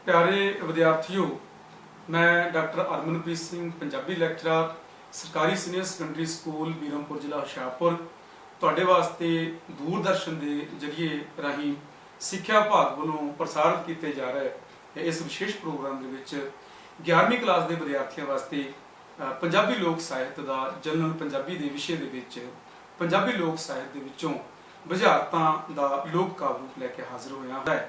प्यारे विद्यार्थियों, मैं डॉक्टर अरमनप्रीत सिंह पंजाबी लैक्चरर सरकारी सीनियर सैकेंडरी स्कूल बीरमपुर जिला हुशियारपुर ਤੁਹਾਡੇ वास्ते दूरदर्शन के जरिए राही सिक्ख्या विभाग वालों प्रसारित किए जा रहे इस विशेष प्रोग्राम के विच 11वीं क्लास के विद्यार्थियों वास्ते पंजाबी लोक साहित्य का जनरल पंजाबी के विषय के विच पंजाबी लोक साहित्य के विचों बुझारतां दा लोक काव्य रूप लैके हाजिर होया है।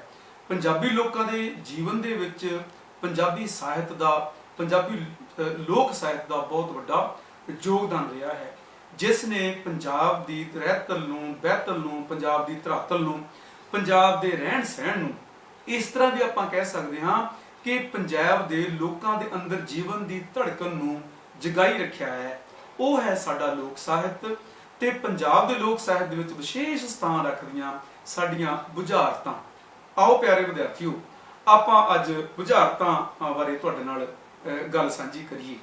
पंजाबी लोगों के जीवन के विच पंजाबी साहित्य का पंजाबी लोक साहित्य का बहुत बड़ा योगदान रहा है, जिसने पंजाब की रहतल नूं बहतल नूं पंजाब की धरातल नूं पंजाब के रहन सहन नूं इस तरह भी आपां कह सकते हाँ कि पंजाब के लोगों के अंदर जीवन की धड़कन नूं जगाई रखा है। वो है साडा लोक साहित्य ते पंजाब के लोक साहित्य विच विशेष स्थान रखदियां साडियां बुझारतां। आओ प्यारे विद्यार्थियों, आपां अज बुझारतां बारे तुहाडे नाल गल सांझी करिए।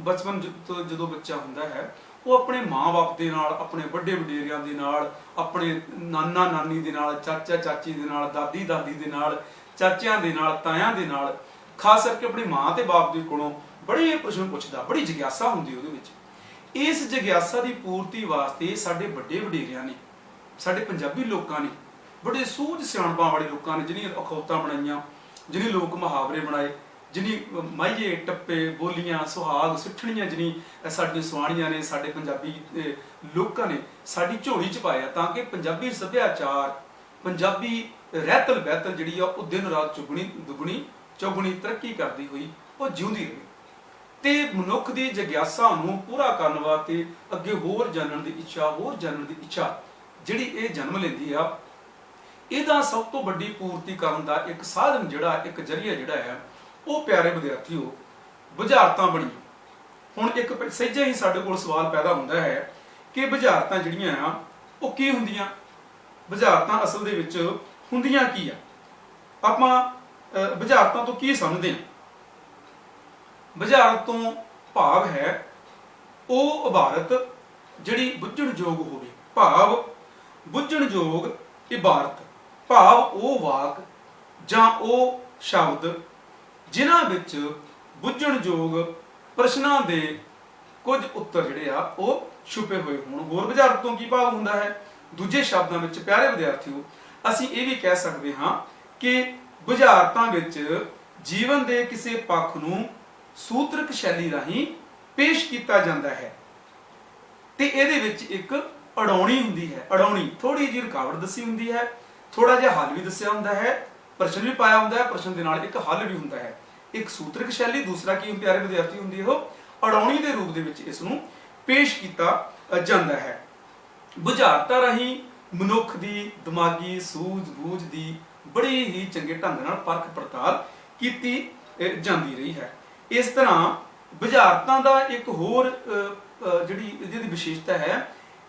बचपन तो जो बच्चा हुंदा है वो अपने माँ बाप के नाल, अपने वड्डे वडेरियां दे नाल, अपने नाना नानी दे नाल, चाचा चाची दे नाल, दादी दादी दे नाल, चाचियां दे नाल, तायां दे नाल, खास करके अपनी माँ ते बाप दे कोलों बड़े प्रश्न पुछदा, बड़ी जिग्यासा हुंदी उहदे विच। इस जिग्यासा की पूर्ति वास्ते साडे वड्डे वडेरियां ने, साडे पंजाबी लोकां ने, बड़े सूझ सियाणपां वाले लोगों ने जिन्हें अखौतां बनाईयां, जिन्हें लोक मुहावरे बनाए, जिन्हें माइये टप्पे बोलियां सुहाग सिੱਠਣੀਆਂ जिन्हें साडी सुहाणियां ने साडे पंजाबी लोगों ने साडी झोली च पाया, ताकि पंजाबी सभ्याचार पंजाबी रहतल बहतल जिहड़ी आ वो दिन रात चुगणी दुगणी चौगुणी तरक्की करती हुई वो जिउंदी रहे ते मनुख की जिग्यासा नूं पूरा करन वास्ते अगे होर जानण दी इच्छा, होर जानण दी इच्छा जिहड़ी ये जन्म लैंदी आ, इहदा सब तो वड्डी पूर्ति करन दा एक साधन जिहड़ा एक जरिया जिहड़ा है वो प्यारे विद्यार्थियों बुझारतां बनी। हुण एक सहिजे ही साडे कोल सवाल पैदा हुंदा है कि बुझारतां जिहड़ियां आ वो की हुंदियां, बुझारतां असल दे विच हुंदियां की आ, आपां बुझारतां तो की समझदे हां। बुझारत तो भाव है वो इबारत जिहड़ी बुझण योग होवे, भाव बुझण योग इबारत, भाव वो वाक जां वो शब्द जिन्हां विच बुझण योग प्रश्नां दे कुछ उत्तर जिहड़े आ वो छुपे हुए होण। होर बुझारत तो की भाव हुंदा है? दूजे शब्दां विच प्यारे विद्यार्थियों असीं ये भी कह सकते हाँ कि बुझारतां विच जीवन के किसी पक्ष नूं सूत्रक शैली राहीं पेश किया जाता है ते इहदे विच एक अड़ाउणी हुंदी है। अड़ाउणी थोड़ी जी रुकावट दसी हुंदी है, थोड़ा जिहा हल भी दस्सिया हुंदा है, प्रश्न भी पाया हुंदा है, प्रश्न दे नाल एक हल भी हुंदा है। एक सूत्रक शैली, दूसरा की प्यारे विद्यार्थी हुंदी है अड़ाउणी दे रूप दे विच इस नूं पेश किया जाता है। बुझारतां राहीं मनुख दी दिमागी सूझ-बूझ दी बड़ी ही चंगे ढंग नाल परख पड़ताल कीती जांदी रही है। इस तरह बुझारतां दा एक होर जिहड़ी इहदी विशेषता है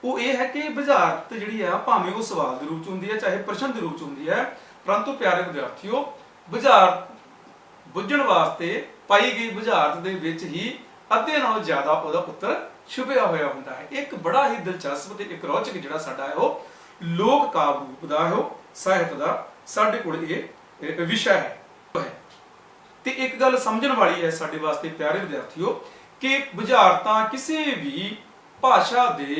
वो ये है कि बुझारत जिहड़ी है भावें वो सवाल के रूप च हुंदी है चाहे प्रश्न के रूप च हुंदी है, परंतु प्यारे विद्यार्थियों बुझारत बुझण वास्ते पाई गई बुझारत दे विच ही अद्धे नालों ज्यादा उहदा उत्तर छुपिया होया हुंदा है। एक बड़ा ही दिलचस्प ते एक रोचक जिहड़ा साडा है वो लोक काव्य रूप दा है साहित्य दा साडे कोल ये विषय है। ते एक गल समझण वाली है साडे वास्ते प्यारे विद्यार्थियों कि बुझारतां किसी भी भाषा दे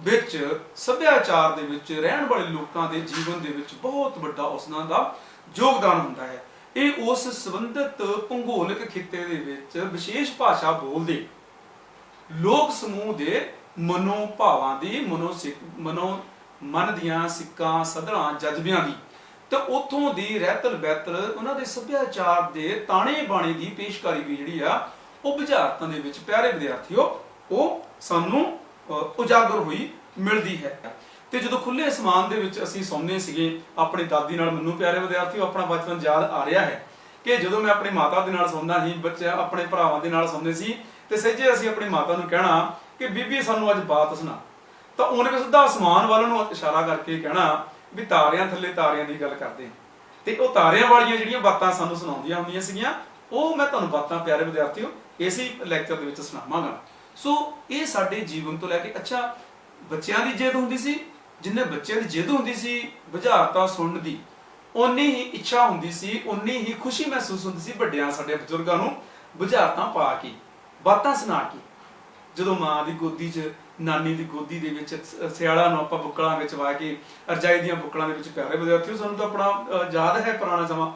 विच सभ्याचार दे विच रहण वाले लोकां दे जीवन दे विच बहुत बड़ा उसनां दा योगदान हुंदा है। ये उस संबंधित भूगोलिक खिते दे विच विशेष भाषा बोलदे लोक समूह दे मनोभावां दी मनो मन दियां सिक्कां सदरां जज्बियां दी ते उत्थों दी रहतल बहतल उन्हां दे सभ्याचार दे ताणे बाणे दी पेशकारी भी जिहड़ी आ वो बुझारतां दे विच प्यारे विद्यार्थियों वो सानूं उजागर हुई मिलती है। तो जो खुले आसमान के असीं सौंदे सीगे अपनी दादी नाल, मैनूं प्यारे विद्यार्थियों अपना बचपन याद आ रहा है कि जो मैं अपनी माता के नाल सौंदा सी, बच्चे अपने भरावां दे नाल सौंदे सी ते सहिजे असीं अपनी माता नूं कहना कि बीबी सानूं अज बात सुना, तो उन्हें भी सीधा आसमान वाल नूं इशारा करके कहना भी तारियां थल्ले तारियां की गल करदे ते वो तारियां वालियां जिहड़ियां बातां सानूं सुणाउंदियां हुंदियां सीगीआं वो मैं तुहानूं बातां प्यारे विद्यार्थियों इसी लैक्चर दे विच सुणावांगा। सो ये साडे जीवन तो लैके अच्छा बच्चों की जिद हुंदी सी, जिन्हें बच्चों की जिद हुंदी सी बुझारतां सुनण दी ਉਨੀ ਹੀ ਇੱਛਾ ਹੁੰਦੀ ਸੀ, ਉਨੀ ਹੀ ਖੁਸ਼ੀ ਮਹਿਸੂਸ ਹੁੰਦੀ ਸੀ ਵੱਡਿਆਂ ਸਾਡੇ ਬਜ਼ੁਰਗਾਂ ਨੂੰ ਬੁਝਾਰਤਾਂ ਪਾ ਕੇ, ਬਾਤਾਂ ਸੁਣਾ ਕੇ। ਜਦੋਂ ਮਾਂ ਦੀ ਗੋਦੀ 'ਚ, ਨਾਨੀ ਦੀ ਗੋਦੀ ਦੇ ਵਿੱਚ ਸਿਆਲਾਂ ਨੂੰ ਆਪਾਂ ਬੁੱਕਲਾਂ ਵਿੱਚ ਵਾ ਕੇ, ਰਜਾਈ ਦੀਆਂ ਬੁੱਕਲਾਂ ਦੇ ਵਿੱਚ, ਪਿਆਰੇ ਵਿਦਿਆਰਥੀਓ ਸਾਨੂੰ ਤਾਂ ਆਪਣਾ ਯਾਦ ਹੈ ਪੁਰਾਣਾ ਸਮਾਂ,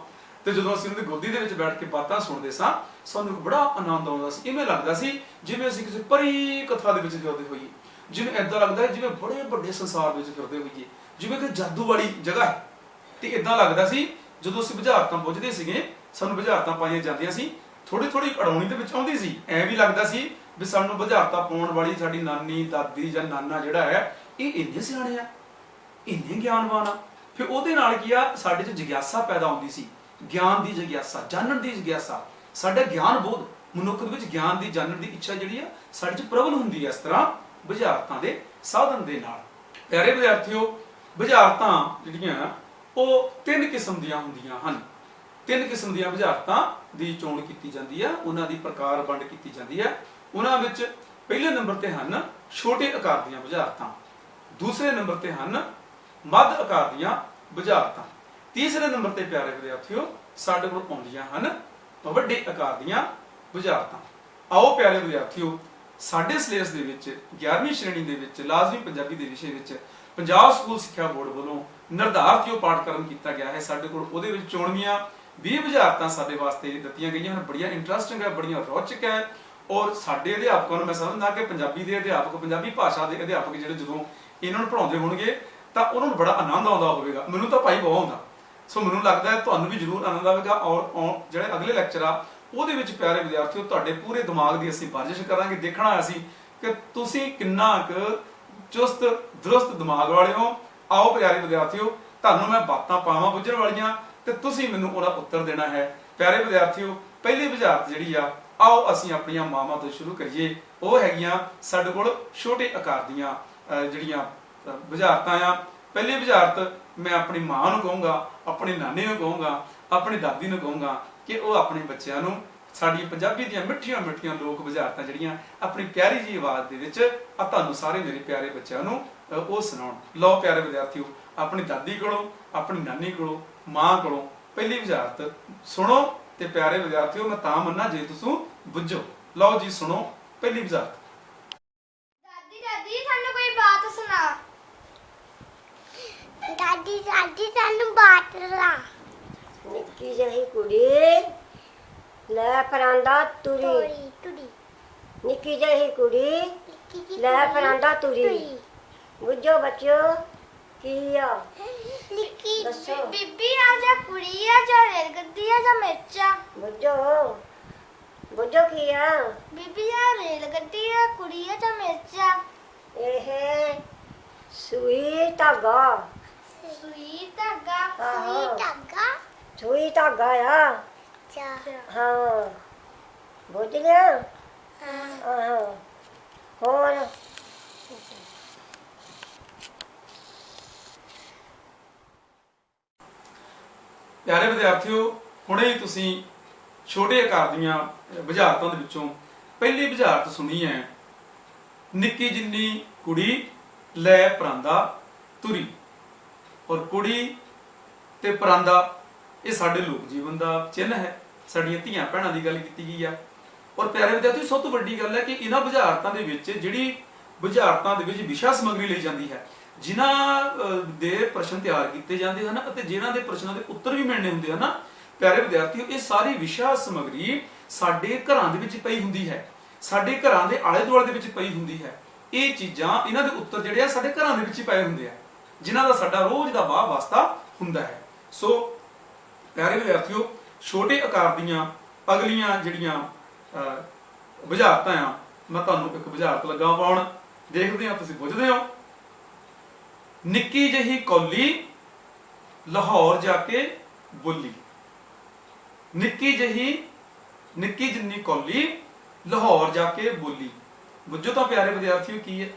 ਤੇ ਜਦੋਂ ਅਸੀਂ ਉਹਨਾਂ ਦੀ ਗੋਦੀ ਦੇ ਵਿੱਚ ਬੈਠ ਕੇ ਬਾਤਾਂ ਸੁਣਦੇ ਸਾਂ, ਸਾਨੂੰ ਇੱਕ ਬੜਾ ਆਨੰਦ ਆਉਂਦਾ ਸੀ। ਇਵੇਂ ਲੱਗਦਾ ਸੀ ਜਿਵੇਂ ਅਸੀਂ ਕਿਸੇ ਪਰੀ ਕਥਾ ਦੇ ਵਿੱਚ ਫਿਰਦੇ ਹੋਈਏ, ਜਿਵੇਂ ਏਦਾਂ ਲੱਗਦਾ ਹੈ ਜਿਵੇਂ ਬੜੇ ਵੱਡੇ ਸੰਸਾਰ ਵਿੱਚ ਫਿਰਦੇ ਹੋਈਏ, ਜਿਵੇਂ ਕਿ ਜਾਦੂ ਵਾਲੀ ਜਗ੍ਹਾ ਹੈ। ਤੇ ਇਦਾਂ ਲੱਗਦਾ ਸੀ ਜਦੋਂ ਅਸੀਂ ਬੁਝਾਰਤਾਂ ਬੁੱਝਦੇ ਸੀਗੇ, ਸਾਨੂੰ ਬੁਝਾਰਤਾਂ ਪਾਈਆਂ ਜਾਂਦੀਆਂ ਸੀ, ਥੋੜੀ ਥੋੜੀ ਅੜਾਉਣੀ ਦੇ ਵਿੱਚ ਆਉਂਦੀ ਸੀ। ਐ ਵੀ ਲੱਗਦਾ ਸੀ ਵੀ ਸਾਨੂੰ ਬੁਝਾਰਤਾਂ ਪਾਉਣ ਵਾਲੀ ਸਾਡੀ ਨਾਨੀ, ਦਾਦੀ ਜਾਂ ਨਾਨਾ ਜਿਹੜਾ ਹੈ, ਇਹ ਇੰਨੇ ਸਿਆਣੇ ਆ, ਇੰਨੇ ਗਿਆਨਵਾਨ ਆ। ਫਿਰ ਉਹਦੇ ਨਾਲ ਕੀ ਆ, ਸਾਡੇ 'ਚ ਜਿਗਿਆਸਾ ਪੈਦਾ ਹੁੰਦੀ ਸੀ, ਗਿਆਨ ਦੀ ਜਿਗਿਆਸਾ, ਜਾਣਨ ਦੀ ਜਿਗਿਆਸਾ। ਸਾਡਾ ਗਿਆਨ ਬੋਧ, ਮਨੁੱਖ ਦੇ ਵਿੱਚ ਗਿਆਨ ਦੀ ਜਾਣਨ ਦੀ ਇੱਛਾ ਜਿਹੜੀ ਆ ਸਾਡੇ 'ਚ ਪ੍ਰਬਲ ਹੁੰਦੀ ਹੈ ਇਸ ਤਰ੍ਹਾਂ ਬੁਝਾਰਤਾਂ ਦੇ ਸਾਧਨ ਦੇ ਨਾਲ। ਪਿਆਰੇ ਵਿਦਿਆਰਥੀਓ, ਬੁਝਾਰਤਾਂ ਜਿਹੜੀਆਂ ਉਹ 3 ਕਿਸਮ ਦੀਆਂ ਹੁੰਦੀਆਂ ਹਨ। 3 ਕਿਸਮ ਦੀਆਂ ਬੁਝਾਰਤਾਂ ਦੀ ਚੋਣ ਕੀਤੀ ਜਾਂਦੀ ਹੈ, ਉਹਨਾਂ ਦੀ ਪ੍ਰਕਾਰ ਵੰਡ ਕੀਤੀ ਜਾਂਦੀ ਹੈ। ਉਹਨਾਂ ਵਿੱਚ ਪਹਿਲੇ ਨੰਬਰ ਤੇ ਹਨ ਛੋਟੇ ਆਕਾਰ ਦੀਆਂ ਬੁਝਾਰਤਾਂ, ਦੂਸਰੇ ਨੰਬਰ ਤੇ ਹਨ ਮੱਧ ਆਕਾਰ ਦੀਆਂ ਬੁਝਾਰਤਾਂ, ਤੀਸਰੇ ਨੰਬਰ ਤੇ ਪਿਆਰੇ ਵਿਦਿਆਰਥੀਓ ਸਾਡੇ ਕੋਲ ਆਉਂਦੀਆਂ ਹਨ ਵੱਡੇ ਆਕਾਰ ਦੀਆਂ ਬੁਝਾਰਤਾਂ। ਆਓ ਪਿਆਰੇ ਵਿਦਿਆਰਥੀਓ, ਸਾਡੇ ਸਿਲੇਬਸ ਦੇ ਵਿੱਚ 11ਵੀਂ ਸ਼੍ਰੇਣੀ ਦੇ ਵਿੱਚ ਲਾਜ਼ਮੀ ਪੰਜਾਬੀ ਦੇ ਵਿਸ਼ੇ ਵਿੱਚ ਪੰਜਾਬ ਸਕੂਲ ਸਿੱਖਿਆ ਬੋਰਡ ਵੱਲੋਂ ਨਿਰਧਾਰਤ ਜੋ ਪਾਠਕ੍ਰਮ ਕੀਤਾ ਗਿਆ ਹੈ, ਸਾਡੇ ਕੋਲ ਉਹਦੇ ਵਿੱਚ ਚੋਣਵੀਆਂ 20 ਬੁਝਾਰਤਾਂ ਸਾਡੇ ਵਾਸਤੇ ਦਿੱਤੀਆਂ ਗਈਆਂ ਹਨ। ਬੜੀਆਂ ਇੰਟਰਸਟਿੰਗ ਹੈ, ਬੜੀਆਂ ਰੌਚਕ ਹੈ, ਔਰ ਸਾਡੇ ਅਧਿਆਪਕਾਂ ਨੂੰ ਮੈਂ ਸਮਝਦਾ ਕਿ ਪੰਜਾਬੀ ਦੇ ਅਧਿਆਪਕ, ਪੰਜਾਬੀ ਭਾਸ਼ਾ ਦੇ ਅਧਿਆਪਕ ਜਿਹੜੇ ਜਦੋਂ ਇਹਨਾਂ ਨੂੰ ਪੜ੍ਹਾਉਂਦੇ ਹੋਣਗੇ ਤਾਂ ਉਹਨਾਂ ਨੂੰ ਬੜਾ ਆਨੰਦ ਆਉਂਦਾ ਹੋਵੇਗਾ। ਮੈਨੂੰ ਤਾਂ ਭਾਈ ਬਹੁਤ ਆਉਂਦਾ। ਸੋ ਮੈਨੂੰ ਲੱਗਦਾ ਹੈ ਤੁਹਾਨੂੰ ਵੀ ਜ਼ਰੂਰ ਆਨੰਦ ਆਵੇਗਾ। ਔਰ ਜਿਹੜੇ ਅਗਲੇ ਲੈਕਚਰ ਆ ਉਹਦੇ ਵਿੱਚ ਪਿਆਰੇ ਵਿਦਿਆਰਥੀਓ ਤੁਹਾਡੇ ਪੂਰੇ ਦਿਮਾਗ ਦੀ ਅਸੀਂ ਵਰਜਿਸ਼ ਕਰਾਂਗੇ। ਦੇਖਣਾ ਅਸੀਂ ਕਿ ਤੁਸੀਂ ਕਿੰਨਾ ਕੁ ਚੁਸਤ ਦਰੁਸਤ ਦਿਮਾਗ ਵਾਲੇ ਹੋ। ਆਓ ਪਿਆਰੇ ਵਿਦਿਆਰਥੀਓ, ਤੁਹਾਨੂੰ ਮੈਂ ਬਾਤਾਂ ਪਾਵਾਂ ਬੁੱਝਣ ਵਾਲੀਆਂ ਤੇ ਤੁਸੀਂ ਮੈਨੂੰ ਉਹਦਾ ਉੱਤਰ ਦੇਣਾ ਹੈ। ਪਿਆਰੇ ਵਿਦਿਆਰਥੀਓ, ਪਹਿਲੀ ਬੁਝਾਰਤ ਜਿਹੜੀ ਆ, ਆਓ ਅਸੀਂ ਆਪਣੀਆਂ ਮਾਵਾਂ ਤੋਂ ਸ਼ੁਰੂ ਕਰੀਏ। ਉਹ ਹੈਗੀਆਂ ਸਾਡੇ ਕੋਲ ਛੋਟੇ ਆਕਾਰ ਦੀਆਂ ਜਿਹੜੀਆਂ ਬੁਝਾਰਤਾਂ ਆ। ਪਹਿਲੀ ਬੁਝਾਰਤ ਮੈਂ ਆਪਣੀ ਮਾਂ ਨੂੰ ਕਹੂੰਗਾ, ਆਪਣੀ ਨਾਨੀ ਨੂੰ ਕਹੂੰਗਾ, ਆਪਣੀ ਦਾਦੀ ਨੂੰ ਕਹੂੰਗਾ ਕਿ ਉਹ ਆਪਣੇ ਬੱਚਿਆਂ ਨੂੰ ਸਾਡੀ ਪੰਜਾਬੀ ਦੀਆਂ ਮਿੱਠੀਆਂ ਮਿੱਠੀਆਂ ਲੋਕ ਬੁਝਾਰਤਾਂ ਜਿਹੜੀਆਂ ਆਪਣੀ ਪਿਆਰੀ ਜੀ ਆਵਾਜ਼ ਦੇ ਵਿੱਚ ਆ ਤੁਹਾਨੂੰ ਸਾਰੇ ਮੇਰੇ ਪਿਆਰੇ ਬੱਚਿਆਂ ਨੂੰ ਉਹ ਸੁਣਾਉਣ। ਲਓ ਪਿਆਰੇ ਵਿਦਿਆਰਥੀਓ, ਆਪਣੀ ਦਾਦੀ ਕੋਲੋਂ, ਆਪਣੀ ਨਾਨੀ ਕੋਲੋਂ, ਮਾਂ ਕੋਲੋਂ ਪਹਿਲੀ ਬੁਝਾਰਤ ਸੁਣੋ। ਤੇ ਪਿਆਰੇ ਵਿਦਿਆਰਥੀਓ, ਮੈਂ ਤਾਂ ਮੰਨਾਂ ਜੇ ਤੁਸੀਂ ਬੁੱਝੋ। ਲਓ ਜੀ, ਸੁਣੋ ਪਹਿਲੀ ਬੁਝਾਰਤ। ਦਾਦੀ ਦਾਦੀ ਸਾਨੂੰ ਕੋਈ ਬਾਤ ਸੁਣਾ। ਦਾਦੀ ਦਾਦੀ ਸਾਨੂੰ ਬਾਤ ਸੁਣਾ। ਨਿੱਕੀ ਜਿਹੀ ਕੁੜੀ ਲੈ ਪਰਾਂਦਾ ਤੁਰੀ, ਟੁੜੀ ਨਿੱਕੀ ਜਿਹੀ ਕੁੜੀ ਲੈ ਪਰਾਂਦਾ ਤੁਰੀ। ਬੁੱਝੋ ਬੱਚਿਓ ਕੀ ਆ? ਲਿੱਕੀ ਦੱਸੋ। ਬੀਬੀ ਆ ਜਾਂ ਕੁੜੀ ਆ ਜਾਂ ਰੇਲ ਗੱਡੀ ਆ ਜਾਂ ਮਿਰਚਾ। ਬੁੱਝੋ ਬੁੱਝੋ ਕੀ ਆ? ਬੀਬੀ ਆ ਰੇਲ ਗੱਡੀ ਆ, ਕੁੜੀ ਆ ਜਾਂ ਮਿਰਚਾ। ਇਹ ਸੂਈ ਧਾਗਾ, ਸੂਈ ਧਾਗਾ। ਆਹੋ। ਸੂਈ ਧਾਗਾ। ਸੂਈ ਧਾਗਾ ਆ। ਹਾਂ, ਬੁੱਝ ਲਿਆ? ਹਾਂ। ਹੋਰ ਪਿਆਰੇ ਵਿਦਿਆਰਥੀਓ, ਹੁਣੇ ਹੀ ਤੁਸੀਂ ਛੋਟੇ ਆਕਾਰ ਦੀਆਂ ਬੁਝਾਰਤਾਂ ਦੇ ਵਿੱਚੋਂ ਪਹਿਲੀ ਬੁਝਾਰਤ ਸੁਣੀ ਹੈ, ਨਿੱਕੀ ਜਿੰਨੀ ਕੁੜੀ ਲੈ ਪਰਾਂਦਾ ਤੁਰੀ। ਔਰ ਕੁੜੀ ਤੇ ਪਰਾਂਦਾ ਇਹ ਸਾਡੇ ਲੋਕ ਜੀਵਨ ਦਾ ਚਿੰਨ੍ਹ ਹੈ, ਸਾਡੀਆਂ ਧੀਆਂ ਭੈਣਾਂ ਦੀ ਗੱਲ ਕੀਤੀ ਗਈ ਆ। ਔਰ ਪਿਆਰੇ ਵਿਦਿਆਰਥੀਓ, ਸਭ ਤੋਂ ਵੱਡੀ ਗੱਲ ਹੈ ਕਿ ਇਹਨਾਂ ਬੁਝਾਰਤਾਂ ਦੇ ਵਿੱਚ ਜਿਹੜੀ ਬੁਝਾਰਤਾਂ ਦੇ ਵਿੱਚ ਵਿਸ਼ਾ ਸਮੱਗਰੀ ਲਈ ਜਾਂਦੀ ਹੈ, ਜਿਨ੍ਹਾਂ ਦੇ ਪ੍ਰਸ਼ਨ ਤਿਆਰ ਕੀਤੇ ਜਾਂਦੇ ਹਨ ਅਤੇ ਜਿਨ੍ਹਾਂ ਦੇ ਪ੍ਰਸ਼ਨਾਂ ਦੇ ਉੱਤਰ ਵੀ ਮਿਲਣੇ ਹੁੰਦੇ ਹਨ, ਪਿਆਰੇ ਵਿਦਿਆਰਥੀਓ, ਇਹ ਸਾਰੀ ਵਿਸ਼ਾ ਸਮੱਗਰੀ ਸਾਡੇ ਘਰਾਂ ਦੇ ਵਿੱਚ ਪਈ ਹੁੰਦੀ ਹੈ, ਸਾਡੇ ਘਰਾਂ ਦੇ ਆਲੇ ਦੁਆਲੇ ਦੇ ਵਿੱਚ ਪਈ ਹੁੰਦੀ ਹੈ। ਇਹ ਚੀਜ਼ਾਂ, ਇਹਨਾਂ ਦੇ ਉੱਤਰ ਜਿਹੜੇ ਆ ਸਾਡੇ ਘਰਾਂ ਦੇ ਵਿੱਚ ਹੀ ਪਏ ਹੁੰਦੇ ਆ, ਜਿਨ੍ਹਾਂ ਦਾ ਸਾਡਾ ਰੋਜ਼ ਦਾ ਵਾਹ ਵਾਸਤਾ ਹੁੰਦਾ ਹੈ। ਸੋ ਪਿਆਰੇ ਵਿਦਿਆਰਥੀਓ, ਛੋਟੇ ਆਕਾਰ ਦੀਆਂ ਅਗਲੀਆਂ ਜਿਹੜੀਆਂ ਬੁਝਾਰਤਾਂ ਆ, ਮੈਂ ਤੁਹਾਨੂੰ ਇੱਕ ਬੁਝਾਰਤ ਲੱਗਾ ਪਾਉਣ। ਦੇਖਦੇ ਆ ਤੁਸੀਂ ਬੁੱਝਦੇ ਹੋ। ਨਿੱਕੀ ਜਿਹੀ ਕੌਲੀ ਲਾਹੌਰ ਜਾ ਕੇ ਬੋਲੀ। ਨਿੱਕੀ ਜਿੰਨੀ ਕੌਲੀ ਲਾਹੌਰ ਜਾ ਕੇ ਬੋਲੀ। ਬੁੱਝੋ ਤਾਂ ਪਿਆਰੇ ਵਿਦਿਆਰਥੀਓ ਕੀ ਹੈ?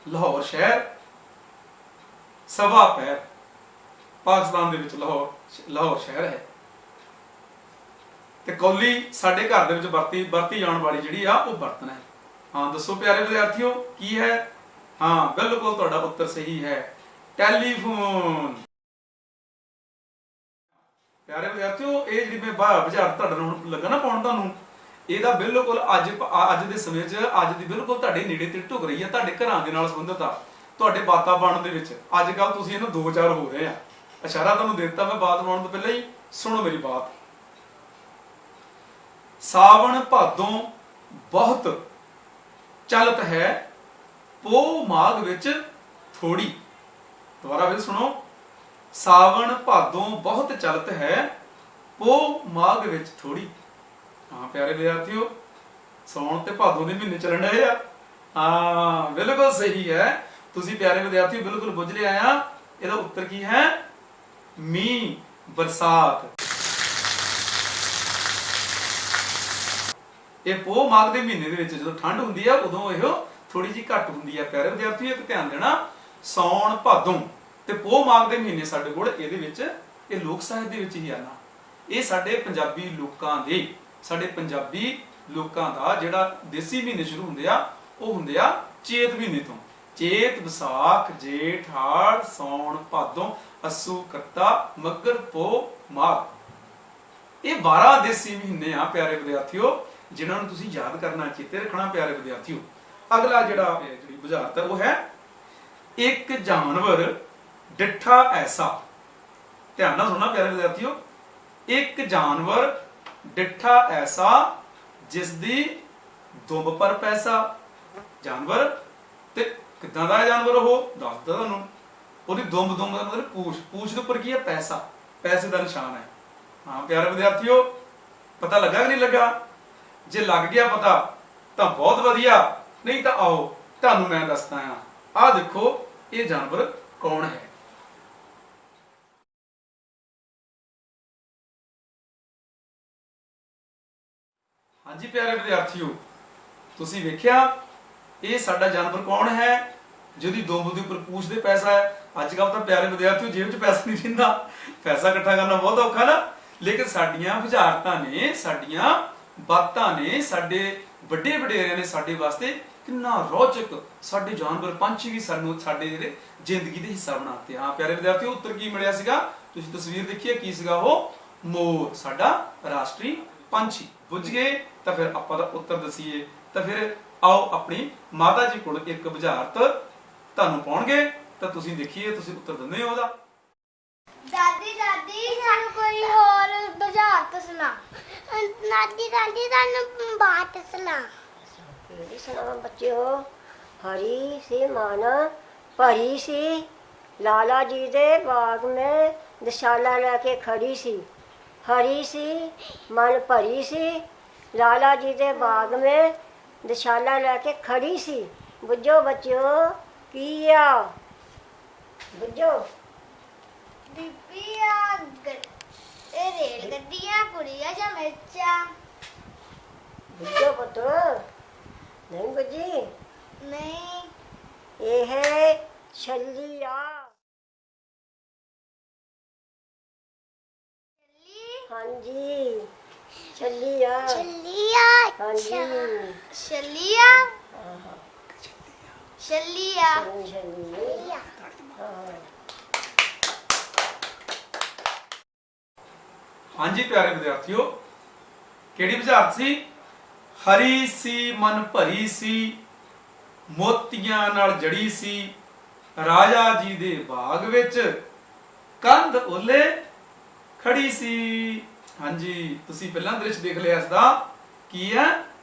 ਲਾਹੌਰ ਸ਼ਹਿਰ, ਸਵਾ ਪੈਰ, ਪਾਕਿਸਤਾਨ ਦੇ ਵਿੱਚ ਲਾਹੌਰ ਸ਼ਹਿਰ ਹੈ। ਤੇ ਕੌਲੀ ਸਾਡੇ ਘਰ ਦੇ ਵਿੱਚ ਵਰਤੀ ਜਾਣ ਵਾਲੀ ਜਿਹੜੀ ਆ ਉਹ ਬਰਤਨ ਹੈ। ਹਾਂ, ਦੱਸੋ ਪਿਆਰੇ ਵਿਦਿਆਰਥੀਓ ਕੀ ਹੈ? ਹਾਂ, ਬਿਲਕੁਲ ਤੁਹਾਡਾ ਉੱਤਰ ਸਹੀ ਹੈ, ਟੈਲੀਫੋਨ। ਪਿਆਰੇ ਵਿਦਿਆਰਥੀਓ, ਇਹ ਜਿਹੜੀ ਮੈਂ ਬੁਝਾਰਤ ਤੁਹਾਡੇ ਨਾਲ ਹੁਣ ਲੱਗਾ ਨਾ ਪਾਉਣ ਤੁਹਾਨੂੰ, ਇਹਦਾ ਬਿਲਕੁਲ ਅੱਜ ਦੇ ਸਮੇਂ 'ਚ ਅੱਜ ਦੀ ਬਿਲਕੁਲ ਤੁਹਾਡੇ ਨੇੜੇ ਤੇ ਢੁਕ ਰਹੀ ਹੈ, ਤੁਹਾਡੇ ਘਰਾਂ ਦੇ ਨਾਲ ਸੰਬੰਧਿਤ ਆ, ਤੁਹਾਡੇ ਵਾਤਾਵਰਣ ਦੇ ਵਿੱਚ। ਅੱਜ ਕੱਲ ਤੁਸੀਂ ਇਹਨੂੰ 2-4 ਹੋ ਰਹੇ ਆ। ਇਸ਼ਾਰਾ ਤੁਹਾਨੂੰ ਦੇ ਦਿੱਤਾ ਮੈਂ ਬਾਤ ਬਣਾਉਣ ਤੋਂ ਪਹਿਲਾਂ ਹੀ, ਸੁਣੋ ਮੇਰੀ ਬਾਤ। ਸਾਵਣ ਭਾਦੋਂ ਬਹੁਤ ਚਲਤ ਹੈ, ਪੋਹ ਮਾਘ ਵਿੱਚ ਥੋੜੀ। ਦੁਬਾਰਾ ਫਿਰ ਸੁਣੋ। ਸਾਵਣ ਭਾਦੋਂ ਬਹੁਤ ਚਲਤ ਹੈ, ਪੋਹ ਮਾਘ ਵਿੱਚ ਥੋੜੀ। ਹਾਂ ਪਿਆਰੇ ਵਿਦਿਆਰਥੀਓ, ਸੌਣ ਤੇ ਭਾਦੋਂ ਦੇ ਮਹੀਨੇ ਚੱਲਣ ਰਹੇ ਆ। ਹਾਂ ਬਿਲਕੁਲ ਸਹੀ ਹੈ, ਤੁਸੀਂ ਪਿਆਰੇ ਵਿਦਿਆਰਥੀਓ ਬਿਲਕੁਲ ਬੁੱਝ ਲਿਆ ਆ। ਇਹਦਾ ਉੱਤਰ ਕੀ ਹੈ? ਮੀਂਹ, ਬਰਸਾਤ। ਇਹ ਪੋਹ ਮਾਘ ਦੇ ਮਹੀਨੇ ਦੇ ਵਿੱਚ ਜਦੋਂ ਠੰਡ ਹੁੰਦੀ ਆ ਉਦੋਂ ਇਹ ਥੋੜੀ ਜਿਹੀ ਘੱਟ ਹੁੰਦੀ ਆ। ਪਿਆਰੇ ਵਿਦਿਆਰਥੀਓ ਇੱਕ ਧਿਆਨ ਦੇਣਾ, ਸੌਣ ਭਾਦੋਂ ਤੇ ਪੋਹ ਮਾਘ ਦੇ ਮਹੀਨੇ ਸਾਡੇ ਕੋਲ ਇਹਦੇ ਵਿੱਚ ਇਹ ਲੋਕ ਸਾਹਿਤ ਦੇ ਵਿੱਚ ਹੀ ਆਣਾ। ਇਹ ਸਾਡੇ ਪੰਜਾਬੀ ਲੋਕਾਂ ਦਾ ਜਿਹੜਾ ਦੇਸੀ ਮਹੀਨੇ ਸ਼ੁਰੂ ਹੁੰਦੇ ਆ ਉਹ ਹੁੰਦੇ ਆ ਚੇਤ ਮਹੀਨੇ ਤੋਂ। ਚੇਤ, ਵਿਸਾਖ, ਜੇਠ, ਹਾੜ, ਸੌਣ, ਭਾਦੋਂ, ਅੱਸੂ, ਕੱਤਾ, ਮੱਘਰ, ਪੋਹ, ਮਾਘ। ਇਹ 12 ਦੇਸੀ ਮਹੀਨੇ ਆ ਪਿਆਰੇ ਵਿਦਿਆਰਥੀਓ, ਜਿਨ੍ਹਾਂ ਨੂੰ ਤੁਸੀਂ ਯਾਦ ਕਰਨਾ, ਚੇਤੇ ਰੱਖਣਾ ਪਿਆਰੇ ਵਿਦਿਆਰਥੀਓ। ਅਗਲਾ ਜਿਹੜੀ ਬੁਝਾਰਤ ਹੈ ਉਹ ਹੈ ਇੱਕ ਜਾਨਵਰ ਡਿੱਠਾ ਐਸਾ। ਧਿਆਨ ਨਾਲ ਸੁਣਨਾ ਪਿਆਰੇ ਵਿਦਿਆਰਥੀਓ। ਇੱਕ ਜਾਨਵਰ ਡਿੱਠਾ ਐਸਾ, ਜਿਸ ਦੀ ਦੁੰਬ ਪਰ ਪੈਸਾ। ਜਾਨਵਰ ਤੇ ਕਿੱਦਾਂ ਦਾ ਹੈ ਜਾਨਵਰ? ਉਹ ਦੱਸਦਾ ਤੁਹਾਨੂੰ। ਉਹਦੀ ਦੁੰਬ ਦਾ ਮਤਲਬ ਪੂਛ ਦੇ ਉੱਪਰ ਕੀ ਹੈ? ਪੈਸਾ, ਪੈਸੇ ਦਾ ਨਿਸ਼ਾਨ ਹੈ। ਹਾਂ ਪਿਆਰੇ ਵਿਦਿਆਰਥੀਓ, ਪਤਾ ਲੱਗਾ ਕਿ ਨਹੀਂ ਲੱਗਾ? ਜੇ ਲੱਗ ਗਿਆ ਪਤਾ ਤਾਂ ਬਹੁਤ ਵਧੀਆ, ਨਹੀਂ ਤਾਂ ਆਓ ਤੁਹਾਨੂੰ ਮੈਂ ਦੱਸਦਾ ਹਾਂ। ਆਹ ਦੇਖੋ, ਇਹ ਜਾਨਵਰ ਕੌਣ ਹੈ? ਹਾਂਜੀ ਪਿਆਰੇ ਵਿਦਿਆਰਥੀਓ, ਤੁਸੀਂ ਵੇਖਿਆ ਇਹ ਸਾਡਾ ਜਾਨਵਰ ਕੌਣ ਹੈ ਜਿਹਦੀ ਦੁੰਬ ਦੇ ਉੱਪਰ ਪੂਛ ਦੇ ਪੈਸਾ ਹੈ। ਅੱਜ ਕੱਲ ਤਾਂ ਪਿਆਰੇ ਵਿਦਿਆਰਥੀਓ ਜੇਬ 'ਚ ਪੈਸਾ ਨਹੀਂ ਰਹਿੰਦਾ, ਪੈਸਾ ਇਕੱਠਾ ਕਰਨਾ ਬਹੁਤ ਔਖਾ ਨਾ। ਲੇਕਿਨ ਸਾਡੀਆਂ ਬੁਝਾਰਤਾਂ ਨੇ, ਸਾਡੀਆਂ ਬਾਤਾਂ ਨੇ, ਸਾਡੇ ਵੱਡੇ ਵਡੇਰਿਆਂ ਨੇ ਸਾਡੇ ਵਾਸਤੇ ਕਿੰਨਾ ਰੌਚਕ, ਸਾਡੇ ਜਾਨਵਰ ਪੰਛੀ ਵੀ ਸਾਨੂੰ ਸਾਡੇ ਜਿਹੜੇ ਜ਼ਿੰਦਗੀ ਦੇ ਹਿੱਸਾ ਬਣਾਤੇ। ਹਾਂ ਪਿਆਰੇ ਵਿਦਿਆਰਥੀਓ, ਉੱਤਰ ਕੀ ਮਿਲਿਆ ਸੀਗਾ? ਤੁਸੀਂ ਤਸਵੀਰ ਦੇਖੀਏ, ਕੀ ਸੀਗਾ ਉਹ? ਮੋਰ, ਸਾਡਾ ਰਾਸ਼ਟਰੀ ਪੰਛੀ। ਬੁੱਝ ਗਏ? ਤਾਂ ਫਿਰ ਆਪਾਂ ਦਾ ਉੱਤਰ ਦਸੀਏ। ਤਾਂ ਫਿਰ ਆਓ ਆਪਣੀ ਮਾਤਾ ਜੀ ਕੋਲ ਇੱਕ ਬੁਝਾਰਤ ਤੁਹਾਨੂੰ ਪਾਉਣਗੇ, ਤਾਂ ਤੁਸੀਂ ਦੇਖੀਏ ਤੁਸੀਂ ਉੱਤਰ ਦਿੰਦੇ ਹੋ ਉਹਦਾ। ਦਾਦੀ ਸਾਨੂੰ ਕੋਈ ਹੋਰ ਬੁਝਾਰਤ ਸੁਣਾ। ਦਾਦੀ ਸਾਨੂੰ ਬਾਤ ਸੁਣਾ। ਕਿਹੜੀ ਸੁਣਾਵਾਂ ਬੱਚਿਓ? ਹਰੀ ਸੀ ਮਨ ਭਰੀ ਸੀ, ਲਾਲਾ ਜੀ ਦੇ ਬਾਗ में ਦਸ਼ਾਲਾ ਲੈ ਕੇ ਖੜੀ ਸੀ। ਹਰੀ ਸੀ ਮਨ ਭਰੀ ਸੀ, ਲਾਲਾ ਜੀ ਦੇ ਬਾਗ में ਦਸ਼ਾਲਾ ਲੈ ਕੇ ਖੜੀ ਸੀ। ਬੁੱਝੋ ਬੱਚਿਓ ਕੀ ਆ? ਬੁੱਝੋ। ਬੀਬੀ ਆ ਇਹ ਰੇਲ ਗੱਡੀ ਆ, ਕੁੜੀਆਂ ਜਾਂ ਮਿਰਚਾਂ? ਬੁੱਝੋ ਪੁੱਤ। ਨਹੀਂ ਬੁੱਝੀ? ਨਹੀਂ। ਇਹ ਹੈ ਛੱਲੀਆ। ਹਾਂਜੀ ਛੱਲੀਆ। ਛੱਲੀਆ। ਹਾਂਜੀ ਛੱਲੀਆ। ਛੱਲੀਆ। ਛੱਲੀਆ। ਹਾਂਜੀ ਪਿਆਰੇ ਵਿਦਿਆਰਥੀਓ, ਕਿਹੜੀ ਬੁਝਾਰਤ ਸੀ? ਹਰੀ ਸੀ ਮਨ ਭਰੀ ਸੀ, ਮੋਤੀਆਂ ਨਾਲ ਜੜੀ ਸੀ, ਰਾਜਾ ਜੀ ਦੇ ਬਾਗ ਵਿੱਚ ਕੰਧ ਓਲੇ ਖੜੀ ਸੀ। ਹਾਂਜੀ ਤੁਸੀਂ ਪਹਿਲਾਂ ਦ੍ਰਿਸ਼ ਦੇਖ ਲਿਆ, ਇਸ ਦਾ ਕੀ ਹੈ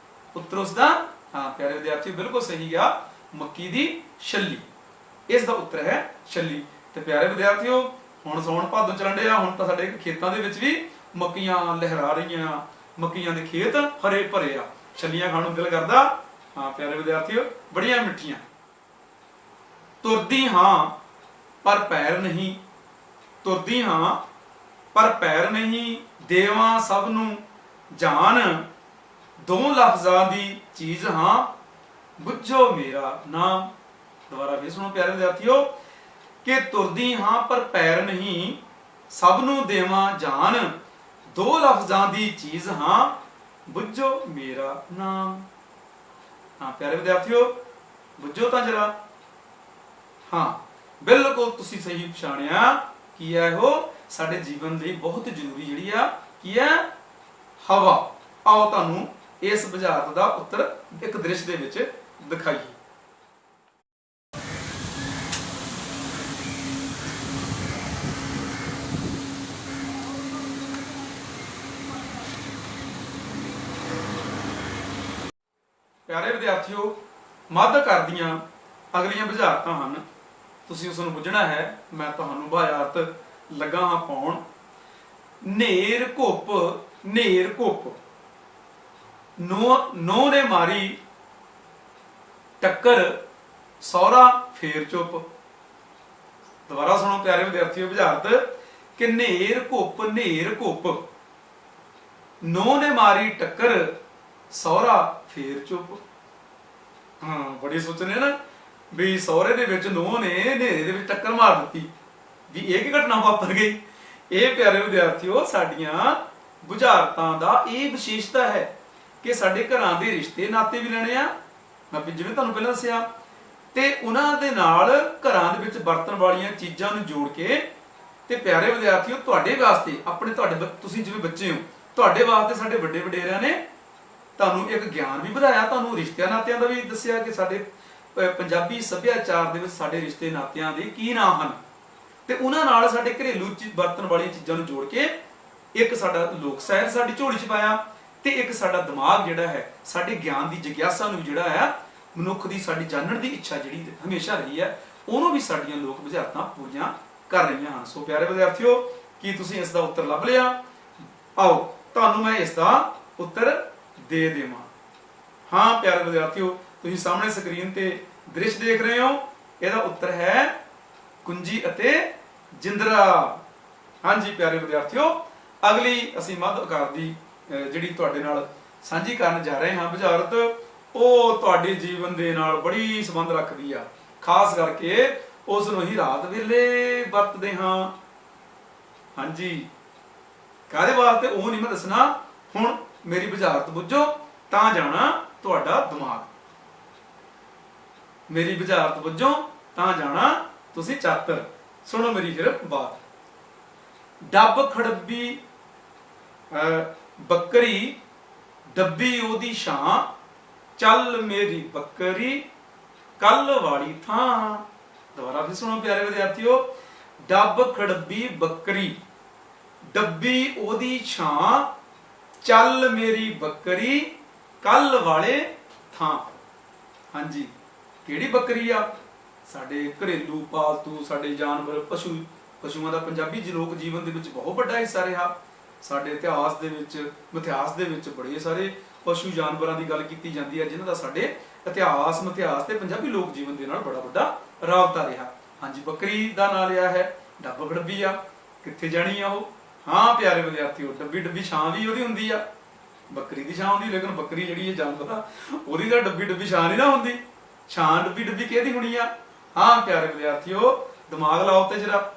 ਉੱਤਰ ਉਸਦਾ? ਹਾਂ ਪਿਆਰੇ ਵਿਦਿਆਰਥੀਓ ਬਿਲਕੁਲ ਸਹੀ ਆ, ਮੱਕੀ ਦੀ ਛੱਲੀ। ਇਸ ਦਾ ਉੱਤਰ ਹੈ ਛੱਲੀ। ਤੇ ਪਿਆਰੇ ਵਿਦਿਆਰਥੀਓ, ਹੁਣ ਸੌਣ ਭਾਦੋਂ ਚੱਲਣ ਡਿਆ, ਹੁਣ ਤਾਂ ਸਾਡੇ ਖੇਤਾਂ ਦੇ ਵਿੱਚ ਵੀ ਮੱਕੀਆਂ ਲਹਿਰਾ ਰਹੀਆਂ, ਮੱਕੀਆਂ ਦੇ ਖੇਤ ਹਰੇ ਭਰੇ ਆ, ਛੱਲੀਆਂ ਖਾਣ ਨੂੰ ਦਿਲ ਕਰਦਾ। ਹਾਂ ਪਿਆਰੇ ਵਿਦਿਆਰਥੀਓ, ਬੜੀਆਂ ਮਿੱਠੀਆਂ। ਤੁਰਦੀ ਹਾਂ ਪਰ ਪੈਰ ਨਹੀਂ, ਤੁਰਦੀ ਹਾਂ ਪਰ ਪੈਰ ਨਹੀਂ, ਦੇਵਾਂ ਸਭ ਨੂੰ ਜਾਨ, ਦੋ ਲਫ਼ਜ਼ਾਂ ਦੀ ਚੀਜ਼ ਹਾਂ, ਬੁੱਝੋ ਮੇਰਾ ਨਾਮ। ਦੁਬਾਰਾ ਫਿਰ ਸੁਣੋ ਪਿਆਰੇ ਵਿਦਿਆਰਥੀਓ, ਕਿ ਤੁਰਦੀ ਹਾਂ ਪਰ ਪੈਰ ਨਹੀਂ, ਸਭ ਨੂੰ ਦੇਵਾਂ ਜਾਨ, ਦੋ ਲਫ਼ਜ਼ਾਂ ਦੀ ਚੀਜ਼ ਹਾਂ, ਬੁੱਝੋ ਮੇਰਾ ਨਾਮ। ਹਾਂ ਪਿਆਰੇ ਵਿਦਿਆਰਥੀਓ ਬੁੱਝੋ ਤਾਂ ਜਰਾ। ਹਾਂ ਬਿਲਕੁਲ ਤੁਸੀਂ ਸਹੀ ਪਛਾਣਿਆ, ਕੀ ਹੈ ਉਹ ਸਾਡੇ ਜੀਵਨ ਲਈ ਬਹੁਤ ਜ਼ਰੂਰੀ ਜਿਹੜੀ ਆ ਕੀ ਹੈ ਹਵਾ। ਆਓ ਤੁਹਾਨੂੰ ਇਸ ਬੁਝਾਰਤ ਦਾ ਉੱਤਰ ਇੱਕ ਦ੍ਰਿਸ਼ ਦੇ ਵਿੱਚ ਦਿਖਾਈਏ। ਪਿਆਰੇ ਵਿਦਿਆਰਥੀਓ, ਮੱਧ ਕਰਦੀਆਂ ਅਗਲੀਆਂ ਬੁਝਾਰਤਾਂ ਹਨ, ਤੁਸੀਂ ਉਸ ਨੂੰ ਬੁੱਝਣਾ ਹੈ। ਮੈਂ ਤੁਹਾਨੂੰ ਬੁਝਾਰਤ ਲੱਗਾ ਹਾਂ ਪਾਉਣ। ਨੇਰ ਘੁੱਪ ਨੋ ਨੇ ਮਾਰੀ ਟੱਕਰ ਸਹੁਰਾ ਫੇਰ ਚੁੱਪ। ਦੁਬਾਰਾ ਸੁਣੋ ਪਿਆਰੇ ਵਿਦਿਆਰਥੀਓ ਬੁਝਾਰਤ ਕਿ ਨੇਰ ਘੁੱਪ ਨੋ ਨੇ ਮਾਰੀ ਟੱਕਰ ਸਹੁਰਾ ਫੇਰ ਚੁੱਪ। ਹਾਂ, ਬੜੀ ਸੋਚਣੇ ਨਾ ਵੀ ਸਹੁਰੇ ਦੇ ਵਿੱਚ ਨੂੰਹ ਨੇ ਹਨੇਰੇ ਦੇ ਵਿੱਚ ਟੱਕਰ ਮਾਰ ਦਿੱਤੀ, ਵੀ ਇਹ ਕੀ ਘਟਨਾ ਵਾਪਰ ਗਈ। ਇਹ ਪਿਆਰੇ ਵਿਦਿਆਰਥੀਓ ਸਾਡੀਆਂ ਬੁਝਾਰਤਾਂ ਦਾ ਇਹ ਵਿਸ਼ੇਸ਼ਤਾ ਹੈ ਕਿ ਸਾਡੇ ਘਰਾਂ ਦੇ ਰਿਸ਼ਤੇ ਨਾਤੇ ਵੀ ਲੈਣੇ ਆ, ਮੈਂ ਜਿਵੇਂ ਤੁਹਾਨੂੰ ਪਹਿਲਾਂ ਦੱਸਿਆ, ਤੇ ਉਹਨਾਂ ਦੇ ਨਾਲ ਘਰਾਂ ਦੇ ਵਿੱਚ ਵਰਤਣ ਵਾਲੀਆਂ ਚੀਜ਼ਾਂ ਨੂੰ ਜੋੜ ਕੇ। ਤੇ ਪਿਆਰੇ ਵਿਦਿਆਰਥੀਓ, ਤੁਹਾਡੇ ਵਾਸਤੇ ਤੁਹਾਡੇ ਤੁਸੀਂ ਜਿਵੇਂ ਬੱਚੇ ਹੋ, ਤੁਹਾਡੇ ਵਾਸਤੇ ਸਾਡੇ ਵੱਡੇ ਵਡੇਰਿਆਂ ਨੇ ਤੁਹਾਨੂੰ ਇੱਕ ਗਿਆਨ ਵੀ ਵਧਾਇਆ, ਤੁਹਾਨੂੰ ਰਿਸ਼ਤਿਆਂ ਨਾਤਿਆਂ ਦਾ ਵੀ ਦੱਸਿਆ ਕਿ ਸਾਡੇ ਪੰਜਾਬੀ ਸੱਭਿਆਚਾਰ ਦੇ ਵਿੱਚ ਸਾਡੇ ਰਿਸ਼ਤੇ ਨਾਤਿਆਂ ਦੇ ਕੀ ਨਾਮ ਹਨ, ਤੇ ਉਹਨਾਂ ਨਾਲ ਸਾਡੇ ਘਰੇਲੂ ਵਰਤਣ ਵਾਲੀਆਂ ਚੀਜ਼ਾਂ ਨੂੰ ਜੋੜ ਕੇ ਇੱਕ ਸਾਡਾ ਲੋਕ ਸਾਹਿਤ ਸਾਡੀ ਝੋਲੀ 'ਚ ਪਾਇਆ, ਤੇ ਇੱਕ ਸਾਡਾ ਦਿਮਾਗ ਜਿਹੜਾ ਹੈ ਸਾਡੇ ਗਿਆਨ ਦੀ ਜਿਗਿਆਸਾ ਨੂੰ ਜਿਹੜਾ ਹੈ ਮਨੁੱਖ ਦੀ ਸਾਡੀ ਜਾਣਨ ਦੀ ਇੱਛਾ ਜਿਹੜੀ ਹਮੇਸ਼ਾ ਰਹੀ ਹੈ, ਉਹਨੂੰ ਵੀ ਸਾਡੀਆਂ ਲੋਕ ਬੁਝਾਰਤਾਂ ਪੂਰੀਆਂ ਕਰ ਰਹੀਆਂ ਹਨ। ਸੋ ਪਿਆਰੇ ਵਿਦਿਆਰਥੀਓ, ਕੀ ਤੁਸੀਂ ਇਸ ਦਾ ਉੱਤਰ ਲੱਭ ਲਿਆ? ਆਓ ਤੁਹਾਨੂੰ ਮੈਂ ਇਸ ਦਾ ਉੱਤਰ ਦੇ ਦੇਵਾਂ। ਹਾਂ ਪਿਆਰੇ ਵਿਦਿਆਰਥੀਓ, ਤੁਸੀਂ ਸਾਹਮਣੇ ਸਕਰੀਨ ਤੇ ਦ੍ਰਿਸ਼ ਦੇਖ ਰਹੇ ਹੋ, ਇਹਦਾ ਉੱਤਰ ਹੈ ਕੁੰਜੀ ਅਤੇ ਜਿੰਦਰਾ। ਹਾਂਜੀ ਪਿਆਰੇ ਵਿਦਿਆਰਥੀਓ, ਅਗਲੀ ਅਸੀਂ ਮੱਧ ਆਕਾਰ ਦੀ ਜਿਹੜੀ ਤੁਹਾਡੇ ਨਾਲ ਸਾਂਝੀ ਕਰਨ ਜਾ ਰਹੇ ਹਾਂ ਬੁਝਾਰਤ, ਉਹ ਤੁਹਾਡੇ ਜੀਵਨ ਦੇ ਨਾਲ ਬੜੀ ਸੰਬੰਧ ਰੱਖਦੀ ਆ, ਖਾਸ ਕਰਕੇ ਉਸ ਨੂੰ ਹੀ ਰਾਤ ਵੇਲੇ ਵਰਤਦੇ ਹਾਂ। ਹਾਂਜੀ, ਕਾਹਦੇ ਵਾਸਤੇ ਉਹ ਨਹੀਂ ਮੈਂ ਦੱਸਣਾ, ਹੁਣ ਮੇਰੀ ਬੁਝਾਰਤ ਬੁੱਝੋ ਤਾਂ ਜਾਣਾ ਤੁਹਾਡਾ ਦਿਮਾਗ, ਮੇਰੀ ਬੁਝਾਰਤ ਬੁੱਝੋ ਤਾਂ ਜਾਣਾ ਤੁਸੀਂ ਚਾਤਰ। ਸੁਣੋ ਮੇਰੀ ਫਿਰ ਬਾਤ। ਡੱਬ ਖੜੱਬੀ ਬੱਕਰੀ ਡੱਬੀ ਉਹਦੀ ਛਾਂ, ਚੱਲ ਮੇਰੀ ਬੱਕਰੀ ਕੱਲ ਵਾਲੀ ਥਾਂ। ਦੁਬਾਰਾ ਫਿਰ ਸੁਣੋ ਪਿਆਰੇ ਵਿਦਿਆਰਥੀਓ, ਡੱਬ ਖੜੱਬੀ ਬੱਕਰੀ ਡੱਬੀ ਉਹਦੀ ਛਾਂ, ਚੱਲ ਮੇਰੀ ਬੱਕਰੀ ਕੱਲ ਵਾਲੇ ਥਾਂ। ਹਾਂਜੀ, ਕਿਹੜੀ ਬੱਕਰੀ ਆ? ਸਾਡੇ ਘਰੇਲੂ ਪਾਲਤੂ ਸਾਡੇ ਜਾਨਵਰ ਪਸ਼ੂਆਂ ਦਾ ਪੰਜਾਬੀ ਲੋਕ ਜੀਵਨ ਦੇ ਵਿੱਚ ਬਹੁਤ ਵੱਡਾ ਹਿੱਸਾ ਰਿਹਾ। ਸਾਡੇ ਇਤਿਹਾਸ ਦੇ ਵਿੱਚ ਮਿਥਿਹਾਸ ਦੇ ਵਿੱਚ ਬੜੇ ਸਾਰੇ ਪਸ਼ੂ ਜਾਨਵਰਾਂ ਦੀ ਗੱਲ ਕੀਤੀ ਜਾਂਦੀ ਹੈ, ਜਿਨ੍ਹਾਂ ਦਾ ਸਾਡੇ ਇਤਿਹਾਸ ਮਿਥਿਹਾਸ ਤੇ ਪੰਜਾਬੀ ਲੋਕ ਜੀਵਨ ਦੇ ਨਾਲ ਬੜਾ ਵੱਡਾ ਰਾਬਤਾ ਰਿਹਾ। ਹਾਂਜੀ, ਬੱਕਰੀ ਦਾ ਨਾਂ ਲਿਆ ਹੈ, ਡੱਬ ਖੜੱਬੀ ਆ, ਕਿੱਥੇ ਜਾਣੀ ਆ ਉਹ? ਹਾਂ ਪਿਆਰੇ ਵਿਦਿਆਰਥੀਓ, ਡੱਬੀ ਛਾਂ ਵੀ ਉਹਦੀ ਹੁੰਦੀ ਆ, ਬੱਕਰੀ ਦੀ ਛਾਂ ਹੁੰਦੀ, ਲੇਕਿਨ ਬੱਕਰੀ ਜਿਹੜੀ ਹੈ ਜਾਨ ਪਤਾ ਉਹਦੀ ਤਾਂ ਡੱਬੀ ਛਾਂ ਨਹੀਂ ਨਾ ਹੁੰਦੀ, ਛਾਂ ਡੱਬੀ ਕਿਹਦੀ ਹੋਣੀ ਆ? ਹਾਂ ਪਿਆਰੇ ਵਿਦਿਆਰਥੀਓ, ਦਿਮਾਗ ਲਾਓ ਤੇ ਜਰਾ।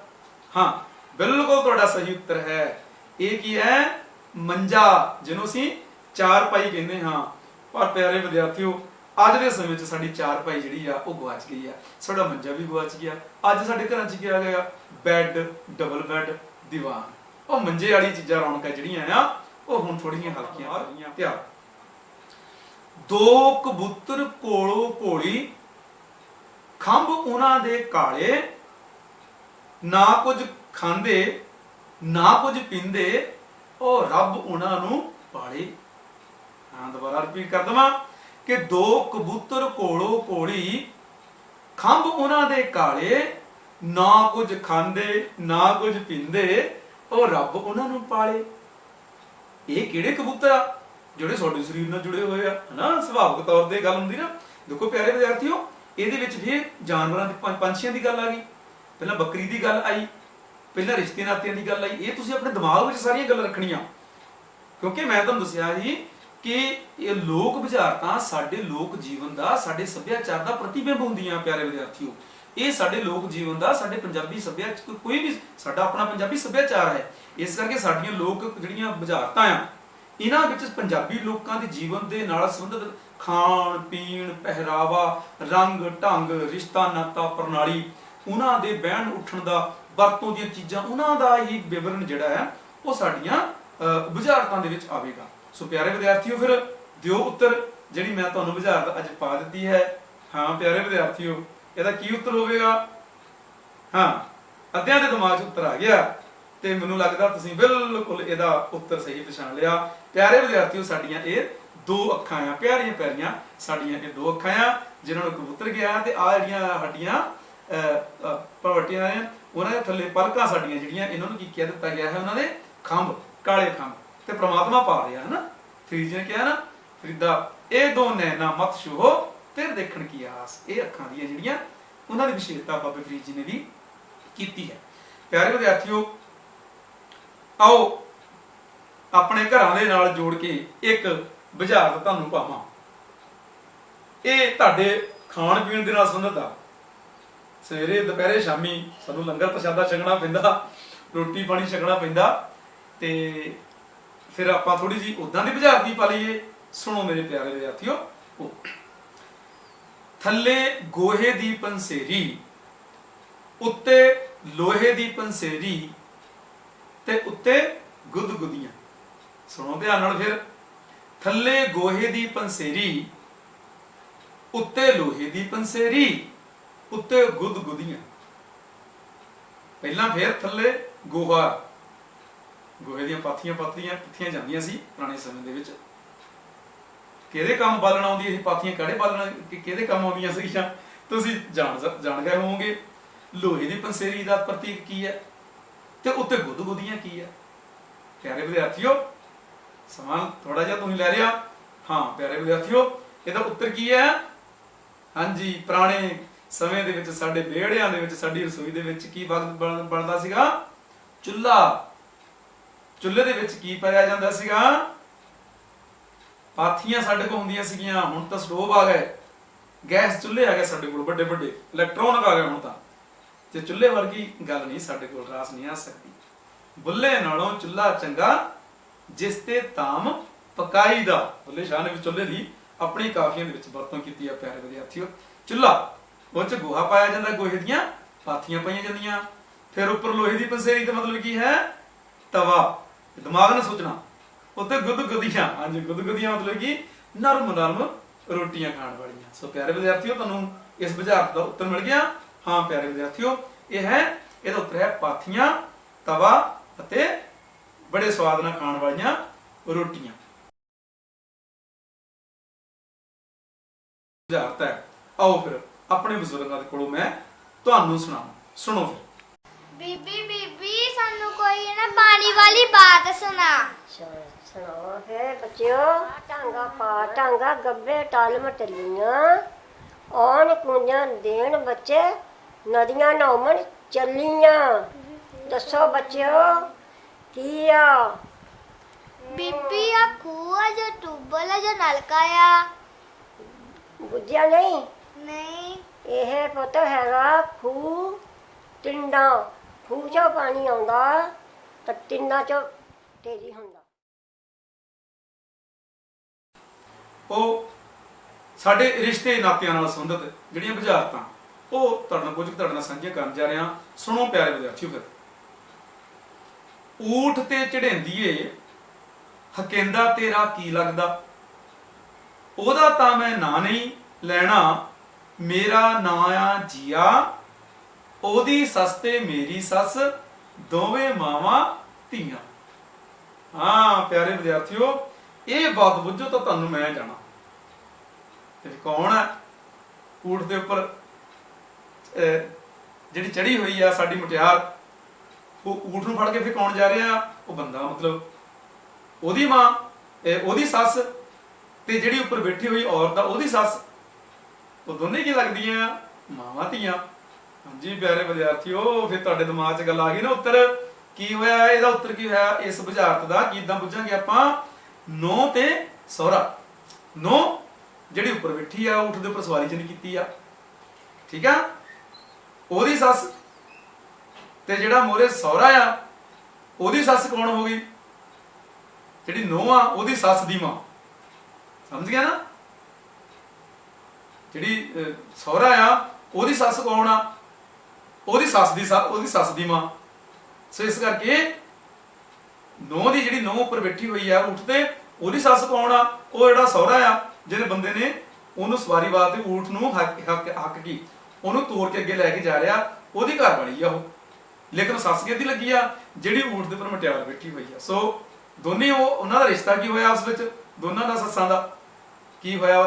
ਹਾਂ, ਬਿਲਕੁਲ ਤੁਹਾਡਾ ਸਹੀ ਉੱਤਰ ਹੈ। ਇਹ ਕੀ ਹੈ? ਮੰਜਾ, ਜਿਹਨੂੰ ਅਸੀਂ ਚਾਰਪਾਈ ਕਹਿੰਦੇ ਹਾਂ। ਪਰ ਪਿਆਰੇ ਵਿਦਿਆਰਥੀਓ, ਅੱਜ ਦੇ ਸਮੇਂ 'ਚ ਸਾਡੀ ਚਾਰਪਾਈ ਜਿਹੜੀ ਆ ਉਹ ਗਵਾਚ ਗਈ ਆ, ਸਾਡਾ ਮੰਜਾ ਵੀ ਗਵਾਚ ਗਿਆ। ਅੱਜ ਸਾਡੇ ਘਰਾਂ 'ਚ ਕੀ ਆ ਗਿਆ? ਬੈੱਡ, ਡਬਲ ਬੈੱਡ, ਦੀਵਾਨ। ਉਹ ਮੰਜੇ ਵਾਲੀ ਚੀਜ਼ਾਂ ਰੌਣਕਾਂ ਜਿਹੜੀਆਂ ਆ ਉਹ ਹੁਣ ਥੋੜੀਆਂ ਹਲਕੀਆਂ ਆ ਰਹੀਆਂ। ਧਿਆਨ, ਦੋ ਕਬੂਤਰ ਕੋਲੋਂ ਕੋਲੀ, ਖੰਭ ਉਹਨਾਂ ਦੇ ਕਾਲੇ, ਨਾ ਕੁਝ ਖਾਂਦੇ ਨਾ ਕੁਝ ਪੀਂਦੇ, ਉਹ ਰੱਬ ਉਹਨਾਂ ਨੂੰ ਪਾਲੇ। ਹਾਂ, ਦੁਬਾਰਾ ਰਿਪੀਟ ਕਰ ਦਵਾਂ ਕਿ ਦੋ ਕਬੂਤਰ ਕੋਲੋਂ ਕੋਲੀ, ਖੰਭ ਉਹਨਾਂ ਦੇ ਕਾਲੇ, ਨਾ ਕੁਝ ਖਾਂਦੇ ਨਾ ਕੁਝ ਪੀਂਦੇ, ਉਹ ਰੱਬ ਉਹਨਾਂ ਨੂੰ ਪਾਲੇ। ਇਹ ਕਿਹੜੇ ਕਬੂਤਰ ਆ? ਜਿਹੜੇ ਸਾਡੇ ਸਰੀਰ ਨਾਲ ਜੁੜੇ ਹੋਏ ਆ, ਹਨਾ, ਸੁਭਾਵਿਕ ਤੌਰ ਤੇ ਗੱਲ ਹੁੰਦੀ ਨਾ। ਦੇਖੋ ਪਿਆਰੇ ਵਿਦਿਆਰਥੀਓ, ਇਹਦੇ ਵਿੱਚ ਫਿਰ ਜਾਨਵਰਾਂ ਦੀ ਪੰਛੀਆਂ ਦੀ ਗੱਲ ਆ ਗਈ, ਪਹਿਲਾਂ ਬੱਕਰੀ ਦੀ ਗੱਲ ਆਈ, ਪਹਿਲਾਂ ਰਿਸ਼ਤੇ ਨਾਤਿਆਂ ਦੀ ਗੱਲ ਆਈ। ਇਹ ਤੁਸੀਂ ਆਪਣੇ ਦਿਮਾਗ ਵਿੱਚ ਸਾਰੀਆਂ ਗੱਲਾਂ ਰੱਖਣੀਆਂ, ਕਿਉਂਕਿ ਮੈਂ ਤੁਹਾਨੂੰ ਦੱਸਿਆ ਜੀ ਕਿ ਇਹ ਲੋਕ ਬੁਝਾਰਤਾਂ ਸਾਡੇ ਲੋਕ ਜੀਵਨ ਦਾ, ਸਾਡੇ ਸੱਭਿਆਚਾਰ ਦਾ ਪ੍ਰਤੀਬਿੰਬ ਹੁੰਦੀਆਂ। ਪਿਆਰੇ ਵਿਦਿਆਰਥੀਓ, ਇਹ ਸਾਡੇ ਲੋਕ ਜੀਵਨ ਦਾ, ਸਾਡੇ ਪੰਜਾਬੀ ਸੱਭਿਆਚਾਰ, ਕੋਈ ਵੀ ਸਾਡਾ ਆਪਣਾ ਪੰਜਾਬੀ ਸੱਭਿਆਚਾਰ ਹੈ। ਇਸ ਕਰਕੇ ਸਾਡੀਆਂ ਲੋਕ ਜਿਹੜੀਆਂ ਬੁਝਾਰਤਾਂ ਆ, ਇਹਨਾਂ ਵਿੱਚ ਪੰਜਾਬੀ ਲੋਕਾਂ ਦੇ ਜੀਵਨ ਦੇ ਨਾਲ ਸੰਬੰਧਿਤ ਖਾਣ ਪੀਣ, ਪਹਿਰਾਵਾ, ਰੰਗ ਢੰਗ, ਰਿਸ਼ਤਾ ਨਾਤਾ ਪ੍ਰਣਾਲੀ, ਉਹਨਾਂ ਦੇ ਬਹਿਣ ਉੱਠਣ ਦਾ ਵਰਤੋਂ ਦੀਆਂ ਚੀਜ਼ਾਂ ਉਹਨਾਂ ਦਾ ਹੀ ਵਿਵਰਣ ਜਿਹੜਾ ਹੈ ਉਹ ਸਾਡੀਆਂ ਬੁਝਾਰਤਾਂ ਦੇ ਵਿੱਚ ਆਵੇਗਾ। ਸੋ ਪਿਆਰੇ ਵਿਦਿਆਰਥੀਓ, ਫਿਰ ਦਿਓ ਉੱਤਰ। ਜਿਹੜੀ ਮੈਂ ਤੁਹਾਨੂੰ ਬੁਝਾਰਤ ਅੱਜ ਪਾ ਦਿੱਤੀ ਹੈ, ਹਾਂ ਪਿਆਰੇ ਵਿਦਿਆਰਥੀਓ, ਇਹਦਾ ਕੀ ਉੱਤਰ ਹੋਵੇਗਾ? ਹਾਂ, ਅੱਧਿਆਂ ਦੇ ਦਿਮਾਗ 'ਚ ਉੱਤਰ ਆ ਗਿਆ ਤੇ ਮੈਨੂੰ ਲੱਗਦਾ ਤੁਸੀਂ ਬਿਲਕੁਲ ਇਹਦਾ ਉੱਤਰ ਸਹੀ ਪਛਾਣ ਲਿਆ। ਪਿਆਰੇ ਵਿਦਿਆਰਥੀਓ, ਸਾਡੀਆਂ ਇਹ ਦੋ ਅੱਖਾਂ ਆ, ਪਿਆਰੀਆਂ ਪਿਆਰੀਆਂ ਸਾਡੀਆਂ ਇਹ ਦੋ ਅੱਖਾਂ ਆ ਜਿਨ੍ਹਾਂ ਨੂੰ ਕਬੂਤਰ ਗਿਆ, ਤੇ ਆ ਜਿਹੜੀਆਂ ਸਾਡੀਆਂ ਭਵਟੀਆਂ ਨੇ ਉਹਨਾਂ ਦੇ ਥੱਲੇ ਪਲਕਾਂ ਸਾਡੀਆਂ ਜਿਹੜੀਆਂ, ਇਹਨਾਂ ਨੂੰ ਕੀ ਕਹਿ ਦਿੱਤਾ ਗਿਆ ਹੈ? ਉਹਨਾਂ ਦੇ ਖੰਭ, ਕਾਲੇ ਖੰਭ। ਤੇ ਪ੍ਰਮਾਤਮਾ ਪਾ ਰਿਹਾ ਹੈ ਨਾ, ਫਰੀਦ ਜੀ ਨੇ ਕਿਹਾ ਨਾ, ਫਰੀਦਾ ਇਹ ਦੋ ਨੈਣਾ ਮਤ ਛੂਹੋ ਤੇਰੇ ਦੇਖਣ ਕੀ ਆਸ। ਇਹ ਅੱਖਾਂ ਦੀਆਂ ਜਿਹੜੀਆਂ ਉਹਨਾਂ ਦੀ ਵਿਸ਼ੇਸ਼ਤਾ ਬਾਬੇ ਫਰੀਦ ਜੀ ਨੇ ਵੀ ਕੀਤੀ ਹੈ। ਪਿਆਰੇ ਵਿਦਿਆਰਥੀਓ, ਆਓ ਆਪਣੇ ਘਰਾਂ ਦੇ ਨਾਲ ਜੋੜ ਕੇ ਇੱਕ ਬੁਝਾਰਤ ਤੁਹਾਨੂੰ ਪਾਵਾਂ। ਇਹ ਤੁਹਾਡੇ ਖਾਣ ਪੀਣ ਦੇ ਨਾਲ ਸੰਬੰਧਿਤ ਆ। ਸਵੇਰੇ ਦੁਪਹਿਰੇ ਸ਼ਾਮੀ ਸਾਨੂੰ ਲੰਗਰ ਪ੍ਰਸ਼ਾਦਾ ਛਕਣਾ ਪੈਂਦਾ, ਰੋਟੀ ਪਾਣੀ ਛਕਣਾ ਪੈਂਦਾ, ਤੇ ਫਿਰ ਆਪਾਂ ਥੋੜੀ ਜੀ ਉਦਾਂ ਦੀ ਬੁਝਾਰਤੀ ਪਾ ਲਈਏ। ਸੁਣੋ ਮੇਰੇ ਪਿਆਰੇ ਵਿਦਿਆਰਥੀਓ, ਥੱਲੇ ਗੋਹੇ ਦੀ ਪੰਸੇਰੀ, ਉੱਤੇ ਲੋਹੇ ਦੀ ਪੰਸੇਰੀ, ਤੇ ਉੱਤੇ ਗੁਦਗੁਦੀਆਂ। ਸੁਣੋ ਧਿਆਨ ਨਾਲ ਫਿਰ। ਥੱਲੇ ਗੋਹੇ ਦੀ ਪੰਸੇਰੀ, ਉੱਤੇ ਲੋਹੇ ਦੀ ਪੰਸੇਰੀ, ਉੱਤੇ ਗੁਦਗੁਦੀਆਂ। ਪਹਿਲਾਂ ਫਿਰ ਥੱਲੇ ਗੋਹਾ, ਗੋਹੇ ਦੀਆਂ ਪਾਥੀਆਂ ਕਿੱਥੀਆਂ ਜਾਂਦੀਆਂ ਸੀ ਪੁਰਾਣੇ ਸਮੇਂ ਦੇ ਵਿੱਚ। ਕਿਹਦੇ ਕੰਮ ਬਾਲਣ ਆਉਂਦੀ ਸੀ ਪਾਥੀਆਂ? ਕਾੜੇ ਬਾਲਣ ਕਿਹਦੇ ਕੰਮ ਆਉਂਦੀਆਂ ਸੀਗੀਆਂ? ਤੁਸੀਂ ਜਾਣ ਗਏ ਹੋਵੋਗੇ। ਲੋਹੇ ਦੀ ਪੰਸੇਰੀ ਦਾ ਪ੍ਰਤੀਕ ਕੀ ਹੈ ਤੇ ਉੱਤੇ ਗੁਦਗੁਦੀਆਂ ਕੀ ਹੈ? ਪਿਆਰੇ ਵਿਦਿਆਰਥੀਓ, ਸਮਾਂ ਥੋੜਾ ਜਿਹਾ ਤੁਸੀਂ ਲੈ ਲਿਆ। ਹਾਂ ਪਿਆਰੇ ਵਿਦਿਆਰਥੀਓ, ਇਹਦਾ ਉੱਤਰ ਕੀ ਹੈ? ਹਾਂਜੀ, ਪੁਰਾਣੇ ਸਮੇਂ ਦੇ ਵਿੱਚ ਸਾਡੇ ਵਿਹੜਿਆਂ ਦੇ ਵਿੱਚ, ਸਾਡੀ ਰਸੋਈ ਦੇ ਵਿੱਚ ਕੀ ਬਣਦਾ ਸੀਗਾ? ਚੁੱਲ੍ਹਾ। ਚੁੱਲ੍ਹੇ ਦੇ ਵਿੱਚ ਕੀ ਪਾਇਆ ਜਾਂਦਾ ਸੀਗਾ? ਪਾਥੀਆਂ ਸਾਡੇ ਕੋਲ ਹੁੰਦੀਆਂ ਸੀਗੀਆਂ। ਹੁਣ ਤਾਂ ਸਟੋਵ ਆ ਗਏ, ਗੈਸ ਚੁੱਲ੍ਹੇ ਆ ਗਏ ਸਾਡੇ ਕੋਲ, ਵੱਡੇ ਵੱਡੇ ਇਲੈਕਟ੍ਰੋਨਿਕ ਆ ਗਏ ਹੁਣ ਤਾਂ। ਤੇ ਚੁੱਲ੍ਹੇ ਵਰਗੀ ਗੱਲ ਨਹੀਂ ਸਾਡੇ ਕੋਲ ਰਾਸ ਨਹੀਂ ਆ ਸਕਦੀ। ਬੁੱਲੇ ਨਾਲੋਂ ਚੁੱਲ੍ਹਾ ਚੰਗਾ ਜਿਸ ਤੇ ਤਾਮ ਪਕਾਈ ਦਾ। ਬੁੱਲੇ ਸ਼ਾਹ ਨੇ ਵੀ ਚੁੱਲ੍ਹੇ ਦੀ ਆਪਣੀ ਕਾਫੀਆਂ ਦੇ ਵਿੱਚ ਵਰਤੋਂ ਕੀਤੀ ਆ। ਪਿਆਰੇ ਵਿਦਿਆਰਥੀਓ, ਚੁੱਲ੍ਹਾ, ਉਹ 'ਚ ਗੋਹਾ ਪਾਇਆ ਜਾਂਦਾ, ਗੋਹੇ ਦੀਆਂ ਪਾਥੀਆਂ ਪਾਈਆਂ ਜਾਂਦੀਆਂ। ਫਿਰ ਉੱਪਰ ਲੋਹੇ ਦੀ ਪੰਸੇਰੀ ਦਾ ਮਤਲਬ ਕੀ ਹੈ? ਤਵਾ। ਦਿਮਾਗ ਨਾਲ ਸੋਚਣਾ। ਉੱਤੇ ਗੁਦਗੁਦੀਆਂ। ਹਾਂਜੀ, ਗੁਦਗੁਦੀਆਂ ਮਤਲਬ ਕਿ ਨਰਮ ਨਰਮ ਰੋਟੀਆਂ ਖਾਣ ਵਾਲੀਆਂ। ਸੋ ਪਿਆਰੇ ਵਿਦਿਆਰਥੀਓ, ਤੁਹਾਨੂੰ ਇਸ ਬੁਝਾਰਤ ਦਾ ਉੱਤਰ ਮਿਲ ਗਿਆ। ਹਾਂ ਪਿਆਰੇ ਵਿਦਿਆਰਥੀਓ, ਇਹਦਾ ਉੱਤਰ ਹੈ ਪਾਥੀਆਂ, ਤਵਾ ਅਤੇ ਬੜੇ ਸਵਾਦ ਨਾਲ ਖਾਣ ਵਾਲੀਆਂ ਰੋਟੀਆਂ। ਬੁਝਾਰਤ ਹੈ। ਆਓ ਫਿਰ ਆਪਣੇ ਬਜ਼ੁਰਗਾਂ ਦੇ ਕੋਲੋਂ ਮੈਂ ਤੁਹਾਨੂੰ ਸੁਣਾਵਾਂ। ਸੁਣੋ ਫਿਰ। ਬੀਬੀ ਸਾਨੂੰ ਕੋਈ ਨਾ ਪਾਣੀ ਵਾਲੀ ਬਾਤ ਸੁਣਾ। ਸੁਣਾਓ ਫਿਰ ਬੱਚਿਓ। ਟਾਂਗਾ ਗੱਬੇ ਟਲ ਮਟਲੀਆਂ, ਆਉਣ ਕੁੰਜਾਂ ਦੇਣ ਬੱਚੇ, ਨਦੀਆਂ ਨਹਾਉਣ ਚੱਲੀਆਂ। ਦੱਸੋ ਬੱਚਿਓ ਕੀ ਆ? ਬੀਬੀ ਆ ਖੂਹ ਆ, ਜੋ ਟੂਬਲ ਆ, ਜੋ ਨਲਕਾ ਆ? ਬੁੱਝਿਆ ਨਹੀਂ? ਨਹੀਂ। ਇਹ ਪੁੱਤ ਹੈਗਾ ਖੂਹ, ਟਿੰਡਾ। ਖੂਹ 'ਚੋਂ ਪਾਣੀ ਆਉਂਦਾ ਤਾਂ ਟਿੰਡਾਂ 'ਚੋਂ ਤੇਜ਼ੀ ਹੁੰਦਾ। ਉਹ ਸਾਡੇ ਰਿਸ਼ਤੇ ਨਾਤਿਆਂ ਨਾਲ ਸੰਬੰਧਿਤ ਜਿਹੜੀਆਂ ਬੁਝਾਰਤਾਂ ਉਹ ਤੁਹਾਡੇ ਨਾਲ ਸਾਂਝੀਆਂ ਕਰਨ ਜਾ ਰਿਹਾ। ਸੁਣੋ ਪਿਆਰੇ ਵਿਦਿਆਰਥੀਓ ਫਿਰ। ਊਠ ਤੇ ਚੜ੍ਹੇਂਦੀਏ, ਹਕੇਂਦਾ ਤੇਰਾ ਕੀ ਲੱਗਦਾ? ਉਹਦਾ ਤਾਂ ਮੈਂ ਨਾਂ ਨਹੀਂ ਲੈਣਾ, ਮੇਰਾ ਨਾਂ ਆ ਜੀਆ। ਉਹਦੀ ਸੱਸ ਤੇ ਮੇਰੀ ਸੱਸ, ਦੋਵੇਂ ਮਾਵਾਂ ਧੀਆਂ। ਹਾਂ ਪਿਆਰੇ ਵਿਦਿਆਰਥੀਓ, ਇਹ ਬਾਤ ਬੁੱਝੋ ਤਾਂ ਤੁਹਾਨੂੰ ਮੈਂ ਜਾਣਾ। ਤੇ ਕੌਣ ਹੈ ਊਠ ਦੇ ਉੱਪਰ ਜਿਹੜੀ ਚੜੀ ਹੋਈ ਆ ਸਾਡੀ ਮੁਟਿਆਰ? ਉਹ ਊਠ ਨੂੰ ਫੜ ਕੇ ਫਿਰ ਕੌਣ ਜਾ ਰਿਹਾ? ਉਹ ਬੰਦਾ, ਮਤਲਬ ਉਹਦੀ ਮਾਂ, ਉਹਦੀ ਸੱਸ, ਤੇ ਜਿਹੜੀ ਉੱਪਰ ਬੈਠੀ ਹੋਈ ਔਰਤ ਆ ਉਹਦੀ ਸੱਸ। ਉਹ ਦੋਨੇ ਕੀ ਲੱਗਦੀਆਂ? ਮਾਵਾਂ ਧੀਆਂ। ਹਾਂਜੀ ਪਿਆਰੇ ਵਿਦਿਆਰਥੀਓ, ਫਿਰ ਤੁਹਾਡੇ ਦਿਮਾਗ 'ਚ ਗੱਲ ਆ ਗਈ ਨਾ। ਉੱਤਰ ਕੀ ਹੋਇਆ? ਇਹਦਾ ਉੱਤਰ ਕੀ ਹੋਇਆ ਇਸ ਬੁਝਾਰਤ ਦਾ? ਕਿੱਦਾਂ ਬੁੱਝਾਂਗੇ ਆਪਾਂ? ਨੌ ਤੇ ਸਹੁਰਾ। ਨੌ ਜਿਹੜੀ ਉੱਪਰ ਬੈਠੀ ਆ, ਊਠ ਦੇ ਉੱਪਰ ਸਵਾਰੀ ਜਿਹਨੇ ਕੀਤੀ ਆ, ਠੀਕ ਆ, ਉਹਦੀ ਸੱਸ, ਤੇ ਜਿਹੜਾ ਮੋਰੇ ਸਹੁਰਾ ਆ ਉਹਦੀ ਸੱਸ ਕੌਣ ਹੋ ਗਈ? ਜਿਹੜੀ ਨੌ ਆ ਉਹਦੀ ਸੱਸ ਦੀ ਮਾਂ। ਸਮਝ ਗਿਆ ਨਾ? ਜਿਹੜੀ ਸਹੁਰਾ ਆ ਉਹਦੀ ਸੱਸ ਕੌਣ ਆ? ਉਹਦੀ ਸੱਸ ਦੀ ਮਾਂ। ਸੋ ਇਸ ਕਰਕੇ ਨੂੰਹ ਦੀ ਜਿਹੜੀ ਨੂੰਹ ਉੱਪਰ ਬੈਠੀ ਹੋਈ ਆ ਊਠ ਤੇ, ਉਹਦੀ ਸੱਸ ਕੌਣ ਆ? ਉਹ ਜਿਹੜਾ ਸਹੁਰਾ ਆ, ਜਿਹਨੇ ਬੰਦੇ ਨੇ ਉਹਨੂੰ ਸਵਾਰੀ ਵਾਸਤੇ ਊਠ ਨੂੰ ਹੱਕ ਕੀ ਉਹਨੂੰ ਤੋੜ ਕੇ ਅੱਗੇ ਲੈ ਕੇ ਜਾ ਰਿਹਾ, ਉਹਦੀ ਘਰ ਵਾਲੀ ਆ ਉਹ। ਲੇਕਿਨ ਸੱਸ ਕਿਹਦੀ ਲੱਗੀ ਆ? ਜਿਹੜੀ ਊਠ ਦੇ ਉੱਪਰ ਮਟਿਆਰ ਬੈਠੀ ਹੋਈ ਆ। ਸੋ ਦੋਨੇ ਉਹਨਾਂ ਦਾ ਰਿਸ਼ਤਾ ਕੀ ਹੋਇਆ ਉਸ ਵਿੱਚ? ਦੋਨਾਂ ਦਾ ਸੱਸਾਂ ਦਾ ਕੀ ਹੋਇਆ?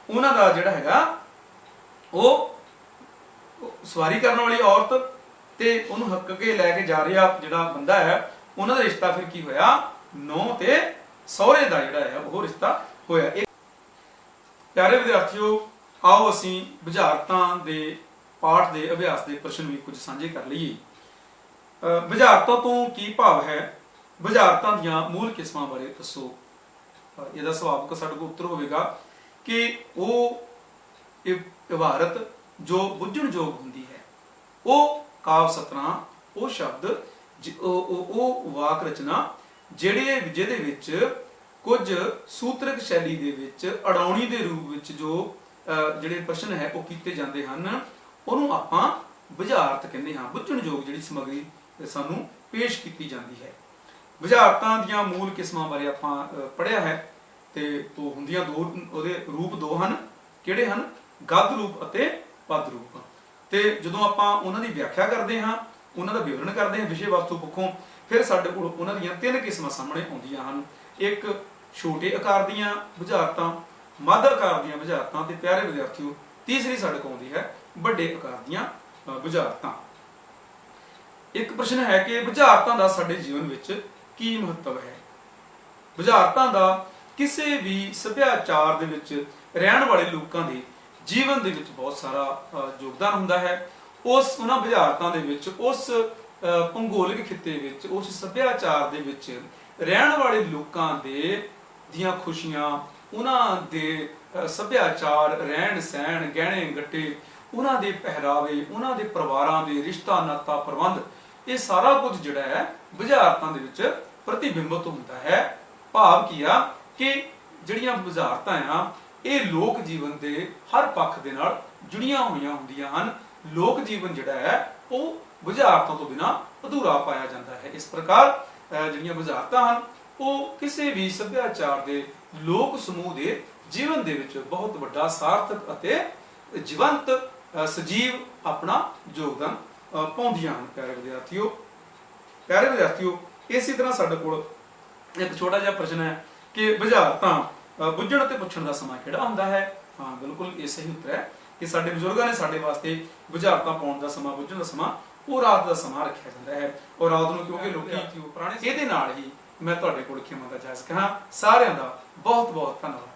ਉਹਨਾਂ ਦਾ ਜਿਹੜਾ ਹੈਗਾ ਉਹ ਸਵਾਰੀ ਕਰਨ ਵਾਲੀ ਔਰਤ ਤੇ ਉਹਨੂੰ ਹੱਕ ਕੇ ਲੈ ਕੇ ਜਾ ਰਿਹਾ ਜਿਹੜਾ ਬੰਦਾ ਹੈ, ਉਹਨਾਂ ਦਾ ਰਿਸ਼ਤਾ ਫਿਰ ਕੀ ਹੋਇਆ? ਨੂੰਹ ਤੇ ਸਹੁਰੇ ਦਾ ਜਿਹੜਾ ਹੈ ਉਹ ਰਿਸ਼ਤਾ ਹੋਇਆ। ਪਿਆਰੇ ਵਿਦਿਆਰਥੀਓ, ਆਓ ਅਸੀਂ ਬੁਝਾਰਤਾਂ ਦੇ ਪਾਠ ਦੇ ਅਭਿਆਸ ਦੇ ਪ੍ਰਸ਼ਨ ਵੀ ਕੁਝ ਸਾਂਝੇ ਕਰ ਲਈਏ। ਬੁਝਾਰਤਾਂ ਤੋਂ ਕੀ ਭਾਵ ਹੈ? ਬੁਝਾਰਤਾਂ ਦੀਆਂ ਮੂਲ ਕਿਸਮਾਂ ਬਾਰੇ ਦੱਸੋ। ਇਹਦਾ ਸੁਭਾਵਿਕ ਸਾਡੇ ਕੋਲ ਉੱਤਰ ਹੋਵੇਗਾ ਕਿ ਉਹ ਇਬਾਰਤ ਜੋ ਬੁੱਝਣਯੋਗ ਹੁੰਦੀ ਹੈ, ਉਹ ਕਾਵ ਸਤਰਾਂ, ਉਹ ਸ਼ਬਦ, ਉਹ ਵਾਕ ਰਚਨਾ ਜਿਹਦੇ ਵਿੱਚ ਕੁਝ ਸੂਤਰਕ ਸ਼ੈਲੀ ਦੇ ਵਿੱਚ ਅੜਾਉਣੀ ਦੇ ਰੂਪ ਵਿੱਚ ਜੋ ਜਿਹੜੇ ਪ੍ਰਸ਼ਨ ਹੈ ਉਹ ਕੀਤੇ ਜਾਂਦੇ ਹਨ, ਉਹਨੂੰ ਆਪਾਂ ਬੁਝਾਰਤ ਕਹਿੰਦੇ ਹਾਂ। ਬੁੱਝਣਯੋਗ ਜਿਹੜੀ ਸਮੱਗਰੀ ਸਾਨੂੰ ਪੇਸ਼ ਕੀਤੀ ਜਾਂਦੀ ਹੈ। ਬੁਝਾਰਤਾਂ ਦੀਆਂ ਮੂਲ ਕਿਸਮਾਂ ਬਾਰੇ ਆਪਾਂ ਪੜ੍ਹਿਆ ਹੈ ਤੇ ਉਹ ਹੁੰਦੀਆਂ ਉਹਦੇ ਰੂਪ ਦੋ ਹਨ। ਕਿਹੜੇ ਹਨ? ਗਦ ਰੂਪ ਅਤੇ ਪਦ ਰੂਪ। ਤੇ ਜਦੋਂ ਆਪਾਂ ਉਹਨਾਂ ਦੀ ਵਿਆਖਿਆ ਕਰਦੇ ਹਾਂ, ਉਹਨਾਂ ਦਾ ਵਿਵਰਣ ਕਰਦੇ ਹਾਂ ਵਿਸ਼ੇ ਵਸਤੂ ਪੱਖੋਂ, ਫਿਰ ਸਾਡੇ ਕੋਲ ਉਹਨਾਂ ਦੀਆਂ 3 ਕਿਸਮਾਂ ਸਾਹਮਣੇ ਆਉਂਦੀਆਂ ਹਨ। ਇੱਕ ਛੋਟੇ ਆਕਾਰ ਦੀਆਂ ਬੁਝਾਰਤਾਂ, ਮੱਧ ਆਕਾਰ ਦੀਆਂ ਬੁਝਾਰਤਾਂ ਤੇ ਪਿਆਰੇ ਵਿਦਿਆਰਥੀਓ ਤੀਸਰੀ ਸਾਡੇ ਕੋਲ ਆਉਂਦੀ ਹੈ ਵੱਡੇ ਆਕਾਰ ਦੀਆਂ ਬੁਝਾਰਤਾਂ। ਇੱਕ ਪ੍ਰਸ਼ਨ ਹੈ ਕਿ ਬੁਝਾਰਤਾਂ ਦਾ ਸਾਡੇ ਜੀਵਨ ਵਿੱਚ ਕੀ ਮਹੱਤਵ ਹੈ? ਬੁਝਾਰਤਾਂ ਦਾ ਕਿਸੇ ਵੀ ਸੱਭਿਆਚਾਰ ਦੇ ਵਿੱਚ ਰਹਿਣ ਵਾਲੇ ਲੋਕਾਂ ਦੇ ਜੀਵਨ ਦੇ ਵਿੱਚ ਬਹੁਤ ਸਾਰਾ ਯੋਗਦਾਨ ਹੁੰਦਾ ਹੈ। ਉਹਨਾਂ ਬੁਝਾਰਤਾਂ ਦੇ ਵਿੱਚ, ਉਸ ਭੂਗੋਲਿਕ ਖਿੱਤੇ ਵਿੱਚ, ਉਸ ਸੱਭਿਆਚਾਰ ਦੇ ਵਿੱਚ ਰਹਿਣ ਵਾਲੇ ਲੋਕਾਂ ਦੀਆਂ ਖੁਸ਼ੀਆਂ, ਉਹਨਾਂ ਦੇ ਸੱਭਿਆਚਾਰ, ਰਹਿਣ ਸਹਿਣ, ਗਹਿਣੇ ਗੱਟੇ, ਉਹਨਾਂ ਦੇ ਪਹਿਰਾਵੇ, ਉਹਨਾਂ ਦੇ ਪਰਿਵਾਰਾਂ ਦੇ ਰਿਸ਼ਤਾ ਨਾਤਾ ਪ੍ਰਬੰਧ, ਇਹ ਸਾਰਾ ਕੁਝ ਜਿਹੜਾ ਹੈ ਬੁਝਾਰਤਾਂ ਦੇ ਵਿੱਚ ਪ੍ਰਤੀਬਿੰਬਤ ਹੁੰਦਾ ਹੈ। ਭਾਵ ਕੀ ਆ ਕਿ ਜਿਹੜੀਆਂ ਬੁਝਾਰਤਾਂ ਆ ਇਹ ਲੋਕ ਜੀਵਨ ਦੇ ਹਰ ਪੱਖ ਦੇ ਨਾਲ ਜੁੜੀਆਂ ਹੋਈਆਂ ਹੁੰਦੀਆਂ ਹਨ। ਲੋਕ ਜੀਵਨ ਜਿਹੜਾ ਹੈ ਉਹ ਬੁਝਾਰਤਾਂ ਤੋਂ ਬਿਨਾਂ ਅਧੂਰਾ ਪਾਇਆ ਜਾਂਦਾ ਹੈ। ਇਸ ਪ੍ਰਕਾਰ ਜਿਹੜੀਆਂ ਬੁਝਾਰਤਾਂ ਹਨ ਉਹ ਕਿਸੇ ਵੀ ਸੱਭਿਆਚਾਰ ਦੇ ਲੋਕ ਸਮੂਹ ਦੇ ਜੀਵਨ ਦੇ ਵਿੱਚ ਬਹੁਤ ਵੱਡਾ ਸਾਰਥਕ ਅਤੇ ਜੀਵੰਤ ਸਜੀਵ ਆਪਣਾ ਯੋਗਦਾਨ ਪਾਉਂਦੀਆਂ ਹਨ। ਪਿਆਰੇ ਵਿਦਿਆਰਥੀਓ, ਇਸੇ ਤਰ੍ਹਾਂ ਸਾਡੇ ਕੋਲ ਇੱਕ ਛੋਟਾ ਜਿਹਾ ਪ੍ਰਸ਼ਨ ਹੈ ਕਿ ਬੁਝਾਰਤਾਂ ਬੁੱਝਣ ਅਤੇ ਪੁੱਛਣ ਦਾ ਸਮਾਂ ਕਿਹੜਾ ਹੁੰਦਾ ਹੈ? ਹਾਂ, ਬਿਲਕੁਲ ਇਹ ਸਹੀ ਉੱਤਰ ਹੈ ਕਿ ਸਾਡੇ ਬਜ਼ੁਰਗਾਂ ਨੇ ਸਾਡੇ ਵਾਸਤੇ ਬੁਝਾਰਤਾਂ ਪਾਉਣ ਦਾ ਸਮਾਂ, ਬੁੱਝਣ ਦਾ ਸਮਾਂ, ਉਹ ਰਾਤ ਦਾ ਸਮਾਂ ਰੱਖਿਆ ਜਾਂਦਾ ਹੈ। ਔਰ ਰਾਤ ਨੂੰ ਕਿਉਂਕਿ ਲੋਕੀ ਪੁਰਾਣੇ, ਇਹਦੇ ਨਾਲ ਹੀ ਮੈਂ ਤੁਹਾਡੇ ਕੋਲ ਖਿਮਾ ਦਾ ਜਾਇਜ਼ ਕਹਾਂ। ਸਾਰਿਆਂ ਦਾ ਬਹੁਤ ਬਹੁਤ ਧੰਨਵਾਦ।